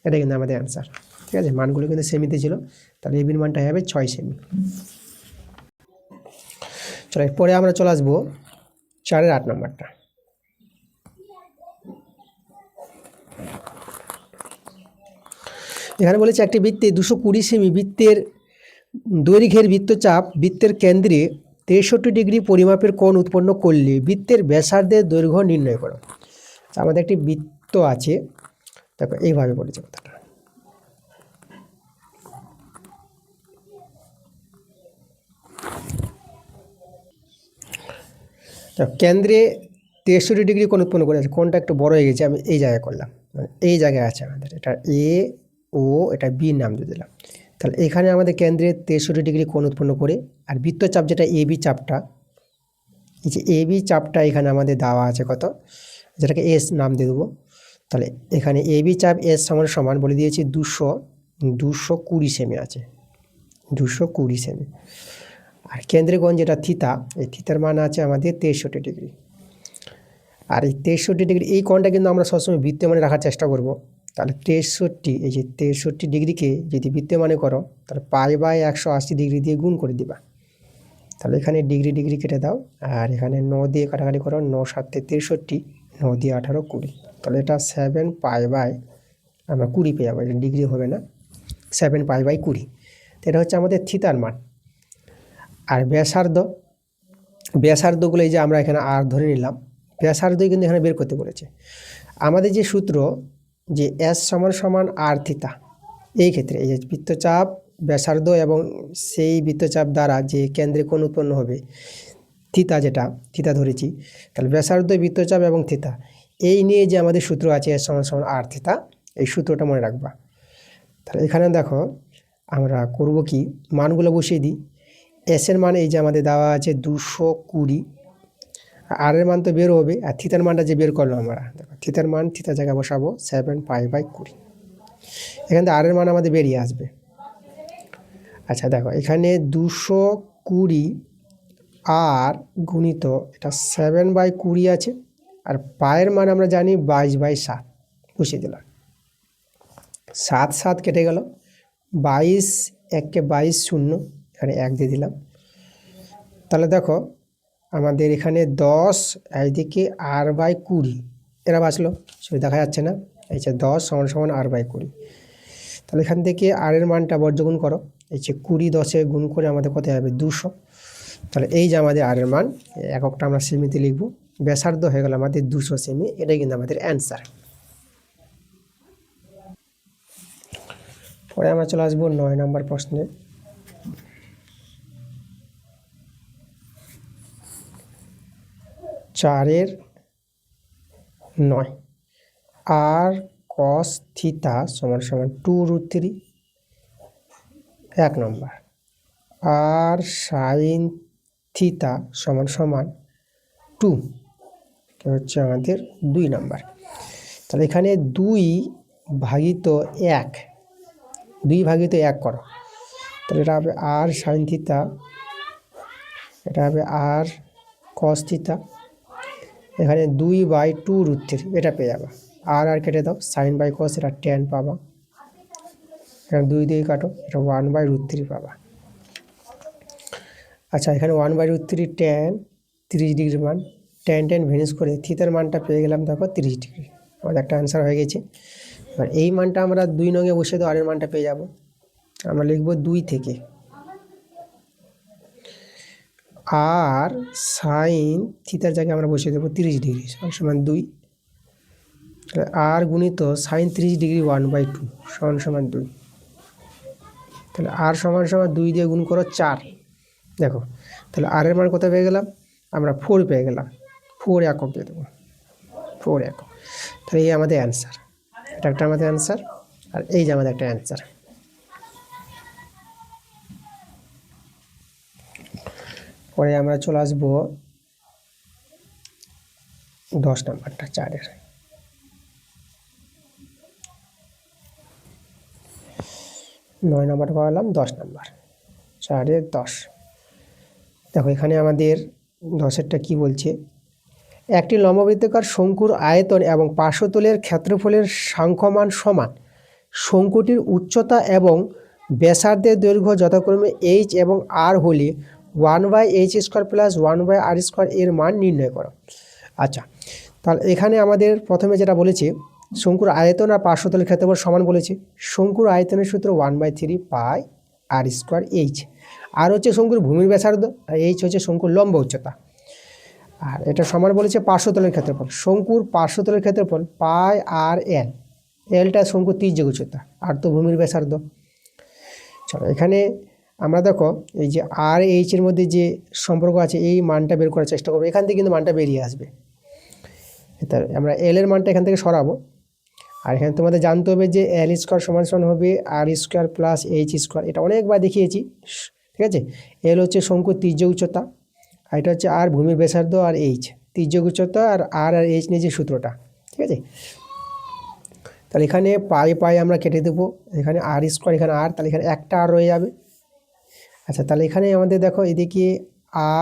এটা কিন্তু আমাদের অ্যান্সার। ঠিক আছে, মানগুলো কিন্তু সেমিতে ছিল, তাহলে এবির মানটা হবে 6 সেমি। চলো এরপরে আমরা চলে আসবো 4-এর 8 নম্বরটা। এখানে বলেছে একটি বৃত্তে 220 সেমি বৃত্তের দৈর্ঘ্যের বৃত্তচাপ বৃত্তের কেন্দ্রে 63 ডিগ্রি পরিমাপের কোণ উৎপন্ন করলে বৃত্তের ব্যাসার্ধের দৈর্ঘ্য নির্ণয় করো। আমাদের একটি বৃত্ত আছে, দেখো এইভাবে বলেছে কথাটা। কেন্দ্রে 63 ডিগ্রি কোণ উৎপন্ন করে আছে, কোণটা একটু বড় হয়ে গেছে, আমি এই জায়গায় করলাম, মানে এই জায়গায় আছে আমাদের, এটা এ ও এটা বি নাম দিয়ে দিলাম। তাহলে এখানে আমাদের কেন্দ্রে 63 ডিগ্রি কোণ উৎপন্ন করে, আর বৃত্তচাপ যেটা এবি চাপটা, এই যে এবি চাপটা এখানে আমাদের দেওয়া আছে কত, যেটাকে এস নাম দিয়ে দেবো। তাহলে এখানে এবি চাপ এস সমান সমান বলে দিয়েছি 220 সেমি আছে, 220 সেমি। আর কেন্দ্রের কোণ যেটা থিতা, এই থিতার মান আছে আমাদের 63 ডিগ্রি। আর এই 63 ডিগ্রি এই কোণটা কিন্তু আমরা সবসময় বৃত্তে মানে রাখার চেষ্টা করব। তাহলে 63, এই যে 63 ডিগ্রিকে যদি বৃত্তে মানে করো, তাহলে π/180 ডিগ্রি দিয়ে গুণ করে দিবা। তাহলে এখানে ডিগ্রি ডিগ্রি কেটে দাও, আর এখানে 9 দিয়ে কাটাকাটি করো, 9 7 63, 9 দিয়ে 18 20, তাহলে এটা 7 π/, আমরা 20 পেয়ে যাবো, এটা ডিগ্রি হবে না, 7 π/20। এটা হচ্ছে আমাদের থিতার মান। আর ব্যাসার্ধগুলো এই যে আমরা এখানে আর ধরে নিলাম, ব্যাসার্ধই কিন্তু এখানে বের করতে বলেছে। আমাদের যে সূত্র যে এস সমান সমান আর থিতা, এই ক্ষেত্রে এই যে বৃত্তচাপ ব্যাসার্ধ এবং সেই বৃত্তচাপ দ্বারা যে কেন্দ্রে কোণ উৎপন্ন হবে থিতা, যেটা থিতা ধরেছি, তাহলে ব্যাসার্ধ বৃত্তচাপ এবং থিতা এই নিয়ে যে আমাদের সূত্র আছে এস সমান সমান আর থিতা, এই সূত্রটা মনে রাখবা। তাহলে এখানে দেখো আমরা করব কি, মানগুলো বসিয়ে দিই। এসের মান এই যে আমাদের দেওয়া আছে 220, আর এর মান তো বের হবে, আর থিতার মানটা যে বের করলাম আমরা, দেখো থিতার মান থিতার জায়গায় বসাবো 7 π/20, এখান থেকে আর এর মান আমাদের বেরিয়ে আসবে। আচ্ছা দেখো এখানে 220 আর গুণিত এটা 7/20 আছে, আর পায়ের মান আমরা জানি 22/7, বসিয়ে দিলাম, 7 7 কেটে গেল, 22 1কে 22 0, এখানে 1 দিয়ে দিলাম। তাহলে দেখো আমাদের এখানে 10, এইদিকে r/20, এরা বাঁচলো, সেটা দেখা যাচ্ছে না, এই যে 10 সমান সমান r/20। তাহলে এখান থেকে আর এর মানটা বর্জগুণ করো, এই যে 20 10-এ গুণ করে আমাদের কত হবে 200। তাহলে এই যে আমাদের আর এর মান, এককটা আমরা সেমিতে লিখব, ব্যাসার্ধ হয়ে গেল আমাদের 200 সেমি, এটাই কিন্তু আমাদের অ্যান্সার। পরে আমরা চলে আসবো 9 নম্বর প্রশ্নে। চারের 9, আর কস থিতা সমান সমান 2√3, 1 নম্বর, আর সাইন থিতা সমান সমান 2, হচ্ছে আমাদের 2 নম্বর। তাহলে এখানে 2/1, 2/1 করো, তাহলে এটা হবে আর সাইন থিতা, এটা হবে আর কস থিতা, এখানে 2/2√3, এটা পেয়ে যাবা। আর কেটে দাও, sin/cos এটা tan পাবা, এখানে 2 দিয়ে কাটো, এটা 1/√3 পাবা। আচ্ছা এখানে 1/√3 tan 30 ডিগ্রির মান, tan ভেনিস করে থিতার মানটা পেয়ে গেলাম, দেখো 30 ডিগ্রি, আমাদের একটা অ্যান্সার হয়ে গেছে। এবার এই মানটা আমরা 2 নঙে বসে দাও, আর এর মানটা পেয়ে যাব, আমরা লিখব 2 থেকে, আর সাইন থিতার জায়গায় আমরা বসিয়ে দেবো 30 ডিগ্রি সমান 2, আর গুণিত সাইন 30 ডিগ্রি 1/2 সমান 2, তাহলে আর সমান 2 দিয়ে গুণ করো 4, দেখো তাহলে আর এর মান কত পেয়ে গেলাম আমরা 4 পেয়ে গেলাম, 4 একক দিয়ে দেবো, 4 একক। তাহলে এই আমাদের অ্যান্সার, এটা একটা আমাদের অ্যান্সার, আর এই যে আমাদের একটা অ্যান্সার। পরে আমরা চলে আসবো 10 নাম্বারটা, 4-এর। 9 নাম্বার পাওয়ালাম, 10 নাম্বার, 4-এর 10। দেখো এখানে আমাদের 10-এরটা কি বলছে, একটি লম্ববৃত্তাকার শঙ্কুর আয়তন এবং পার্শ্বতলের ক্ষেত্রফলের সাংখ্যমান সমান। শঙ্কুটির উচ্চতা এবং ব্যাসার্ধের দৈর্ঘ্য যথাক্রমে h এবং r হলে 1/h² প্লাস 1/r² এর মান নির্ণয় করো। আচ্ছা, তাহলে এখানে আমাদের প্রথমে যেটা বলেছে, শঙ্কুর আয়তন আর পার্শ্বতলের ক্ষেত্রফল সমান বলেছে। শঙ্কুর আয়তনের সূত্র 1/3 পাই r² h, আর হচ্ছে শঙ্কুর ভূমির ব্যাসার্ধ, আর h হচ্ছে শঙ্কুর লম্ব উচ্চতা। আর এটা সমান বলেছে পার্শ্বতলের ক্ষেত্রফল, শঙ্কুর পার্শ্বতলের ক্ষেত্রফল পাই আর এল, এলটা শঙ্কুর ত্রিজ্যের উচ্চতা, আর তো ভূমির ব্যাসার্ধ। চলো এখানে আমরা দেখো এই যে আর এইচ এর মধ্যে যে সম্পর্ক আছে, এই মানটা বের করার চেষ্টা করবো। এখান থেকে কিন্তু মানটা বেরিয়ে আসবে, আমরা এল এর মানটা এখান থেকে সরাবো। আর এখানে তোমাদের জানতে হবে যে l² সমান সমান হবে r² প্লাস h², এটা অনেকবার দেখিয়েছি, ঠিক আছে। এল হচ্ছে শঙ্কুর ত্রিজ্য উচ্চতা, আর এটা হচ্ছে আর ভূমির ব্যাসার্ধ, আর এইচ ত্রিজ্য উচ্চতা, আর আর এইচ নিয়ে যে সূত্রটা, ঠিক আছে। তাহলে এখানে পাই পাই আমরা কেটে দেবো, এখানে r², এখানে আর, তাহলে এখানে একটা আর রয়ে যাবে। আচ্ছা, তাহলে এখানে আমাদের দেখো এদিকে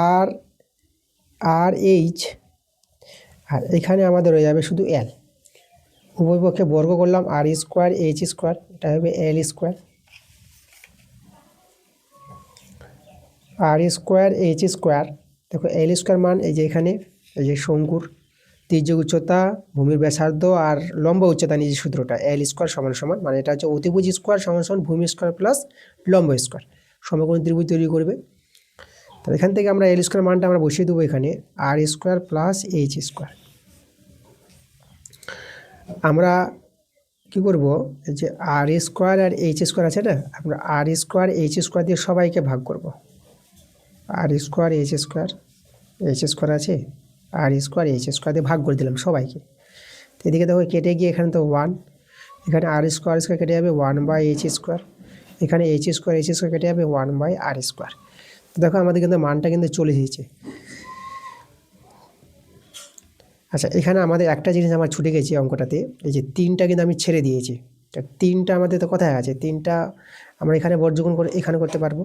আর আর এইচ, আর এখানে আমাদের রয়ে যাবে শুধু এল। উভয় পক্ষে বর্গ করলাম, r² h², এটা হবে l², r² h²। দেখো l² মান এই যে এখানে, এই যে শঙ্কুর ত্রিজ্য উচ্চতা, ভূমির ব্যাসার্ধ আর লম্ব উচ্চতা নিয়ে যে সূত্রটা, l² সমান সমান, মানে এটা হচ্ছে অতিভুজ স্কোয়ার সমান সমান ভূমি স্কোয়ার প্লাস লম্ব স্কোয়ার, সমকোণী ত্রিভুজ তৈরি করবে। তাহলে এখান থেকে আমরা l² মানটা আমরা বসিয়ে দেবো এখানে, r² প্লাস h²। আমরা কি করব, এই যে r² আর h² আছে না, আমরা r² h² দিয়ে সবাইকে ভাগ করব। r² h² আছে, r² h² দিয়ে ভাগ করে দিলাম সবাইকে। তো এদিকে দেখো কেটে গিয়ে এখানে তো 1, এখানে r² কেটে যাবে 1/h², এখানে h² কেটে যাবে 1/r²। দেখো আমাদের কিন্তু মানটা কিন্তু চলে এসেছে। আচ্ছা, এখানে আমাদের একটা জিনিস আমার ছুটে গেছে অঙ্কটাতে, এই যে 3টা কিন্তু আমি ছেড়ে দিয়েছি। 3টা আমাদের তো কোথায় আছে, 3টা আমরা এখানে বর্গগুণ করে এখানে করতে পারবো,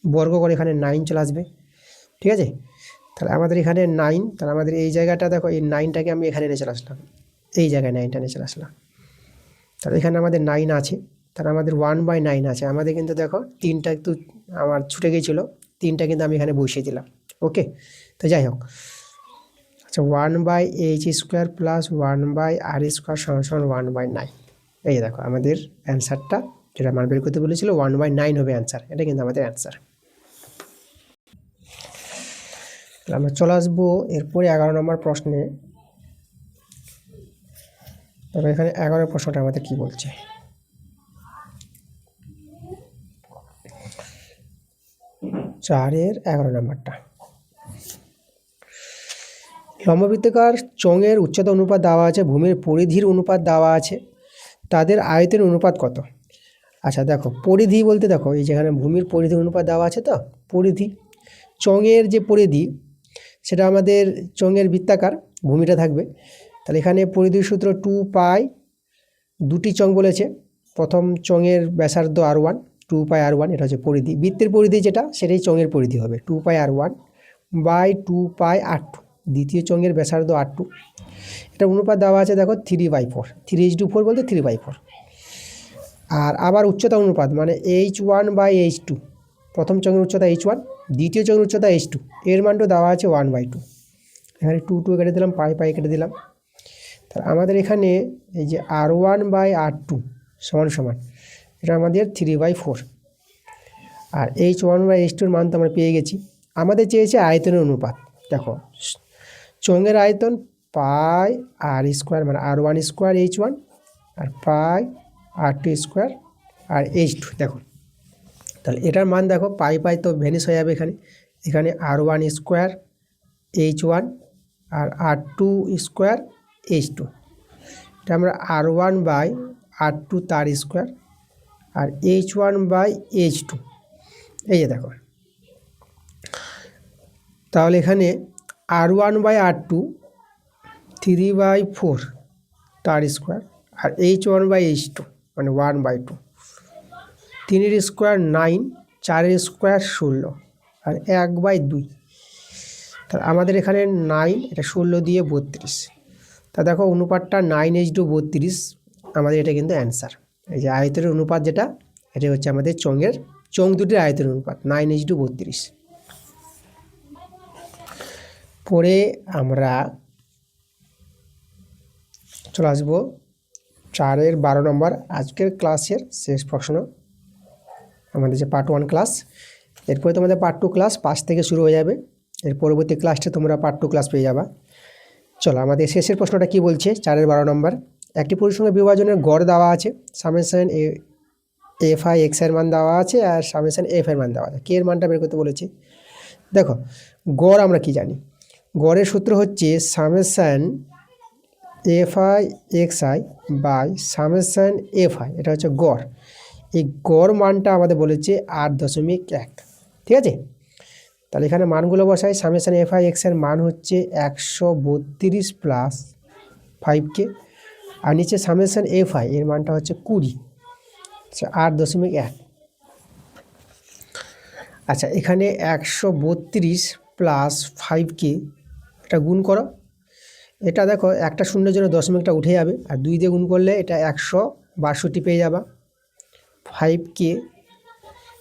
বর্গ করে এখানে 9 চলে আসবে, ঠিক আছে। তাহলে আমাদের এখানে 9, তাহলে আমাদের এই জায়গাটা দেখো, এই 9টাকে আমি এখানে নিয়ে চলে আসলাম, এই জায়গায় 9টা নিয়ে চলে আসলাম। তাহলে এখানে আমাদের 9 আছে, তাহলে আমাদের 1/9 আছে। আমাদের কিন্তু দেখো 3টা একটু আমার ছুটে গিয়েছিলো, 3টা কিন্তু আমি এখানে বসিয়ে দিলাম। ওকে, তো যাই হোক, আচ্ছা 1/h² প্লাস 1/r² সমান সমান 1/9। এই দেখো আমাদের অ্যান্সারটা, যেটা মান বের করতে বলেছিল 1/9 হবে অ্যান্সার, এটা কিন্তু আমাদের অ্যান্সার। আমরা চলে আসবো এরপরে 11 নম্বর প্রশ্নে। তবে এখানে 11 প্রশ্নটা আমাদের কি বলছে, চারের 11 নম্বরটা, লম্ববৃত্তাকার চোঙের উচ্চতা অনুপাত দেওয়া আছে, ভূমির পরিধির অনুপাত দেওয়া আছে, তাদের আয়তনের অনুপাত কত? আচ্ছা দেখো, পরিধি বলতে দেখো এই যেখানে ভূমির পরিধির অনুপাত দেওয়া আছে, তো পরিধি, চোঙের যে পরিধি সেটা আমাদের চোঙের বৃত্তাকার, ভূমিটা থাকবে। তাহলে এখানে পরিধির সূত্র 2 পাই, দুটি চোঙ বলেছে, প্রথম চোঙের ব্যাসার্ধ r1, 2 পাই r1, এটা হচ্ছে পরিধি। বৃত্তের পরিধি যেটা, সেটাই চোঙের পরিধি হবে 2 পাই r1 বাই 2 পাই r2, দ্বিতীয় চোঙের ব্যাসার্ধ r2। এটা অনুপাত দেওয়া আছে দেখো 3/4, 3:4 বলতে 3/4। আর আবার উচ্চতা অনুপাত, মানে h1/h2, প্রথম চোঙের উচ্চতা h1, দ্বিতীয় চোঙের উচ্চতা h2, এর মানটা দেওয়া আছে 1/2। এখানে 2 কেটে দিলাম, পাই পাই কেটে দিলাম। তাহলে আমাদের এখানে এই যে r1/r2 সমান সমান, এটা আমাদের 3/4। আর h1/h2 মান তো আমরা পেয়ে গেছি। আমাদের চেয়েছে আয়তনের অনুপাত। দেখো চোঙের আয়তন পাই r², মানে r1² h1, আর পাই r2² আর h2। দেখো তাহলে এটার মান দেখো, পাই পাই তো ভ্যানিশ হয়ে যাবে এখানে, এখানে r1² H1 আর R2 স্কোয়ার H2, এটা আমরা R1 বাই R2 তার square R H1 by H2, এই যে দেখো। তাহলে এখানে R1 বাই R2 3/4 তার square R H1 by H2 মানে 1/2, 3 স্কোয়ার 9, 4 স্কোয়ার 16 আর 1/2। তাহলে আমাদের এখানে 9, এটা 16 দিয়ে 32। তা দেখো অনুপাতটা 9:32, আমাদের এটা কিন্তু অ্যান্সার। এই যে আয়তের অনুপাত যেটা, এটা হচ্ছে আমাদের চোঙ দুটির আয়তের অনুপাত 9:32। পরে আমরা চলে আসবো 4-এর 12 নম্বর আজকের ক্লাসের শেষ প্রশ্ন, আমাদের যে পার্ট 1 ক্লাস। এরপরে তোমাদের পার্ট 2 ক্লাস 5 থেকে শুরু হয়ে যাবে। এর পরবর্তী ক্লাসটা তোমরা পার্ট 2 ক্লাস পেয়ে যাবা। চলো আমাদের শেষের প্রশ্নটা কি বলছে, 4-এর 12 নম্বর। একটি পরিসংখ্যান বিভাজনের গড় দেওয়া আছে, সামেশন এফআই এক্স এর মান দেওয়া আছে আর সামেশন এফ এর মান দেওয়া আছে, কে এর মানটা বের করতে বলেছে। দেখো গড় আমরা কি জানি, গড়ের সূত্র হচ্ছে summation f i x i by summation f i, এটা হচ্ছে গড়। এই গড় মানটা আমাদের বলেছে 8.1, ঠিক আছে। তাহলে এখানে মানগুলো বসাই, সামেশন এফআই এক্স এর মান হচ্ছে 132 প্লাস 5k আর নিচে সামেশন এফআই এর মানটা হচ্ছে 20, 8.1। আচ্ছা এখানে 132 প্লাস 5k এটা গুণ করো, এটা দেখো একটা শূন্যের জন্য দশমিকটা উঠে যাবে আর 2 দিয়ে গুণ করলে এটা 162 পেয়ে যাবা। 5k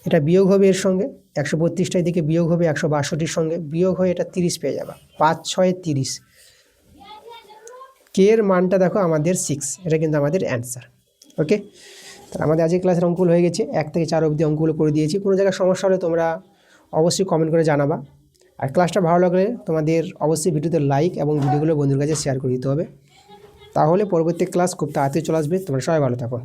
এটা বিয়োগ হবে এর সঙ্গে, 132টার দিকে বিয়োগ হবে 162-র সঙ্গে, বিয়োগ হয়ে এটা 30 পেয়ে যাবা। 5 6 30, কে এর মানটা দেখো আমাদের 6, এটা কিন্তু আমাদের অ্যান্সার। ওকে, তাহলে আমাদের আজকের ক্লাসের অঙ্কগুলো হয়ে গেছে, 1 থেকে 4 অবধি অঙ্কগুলো করে দিয়েছি। কোনো জায়গায় সমস্যা হলে তোমরা অবশ্যই কমেন্ট করে জানাবা। আর ক্লাসটা ভালো লাগলে তোমাদের অবশ্যই ভিডিওতে লাইক এবং ভিডিওগুলো বন্ধুদের কাছে শেয়ার করে দিতে হবে, তাহলে পরবর্তী ক্লাস খুব তাড়াতাড়ি চলে আসবে। তোমরা সবাই ভালো থাকো।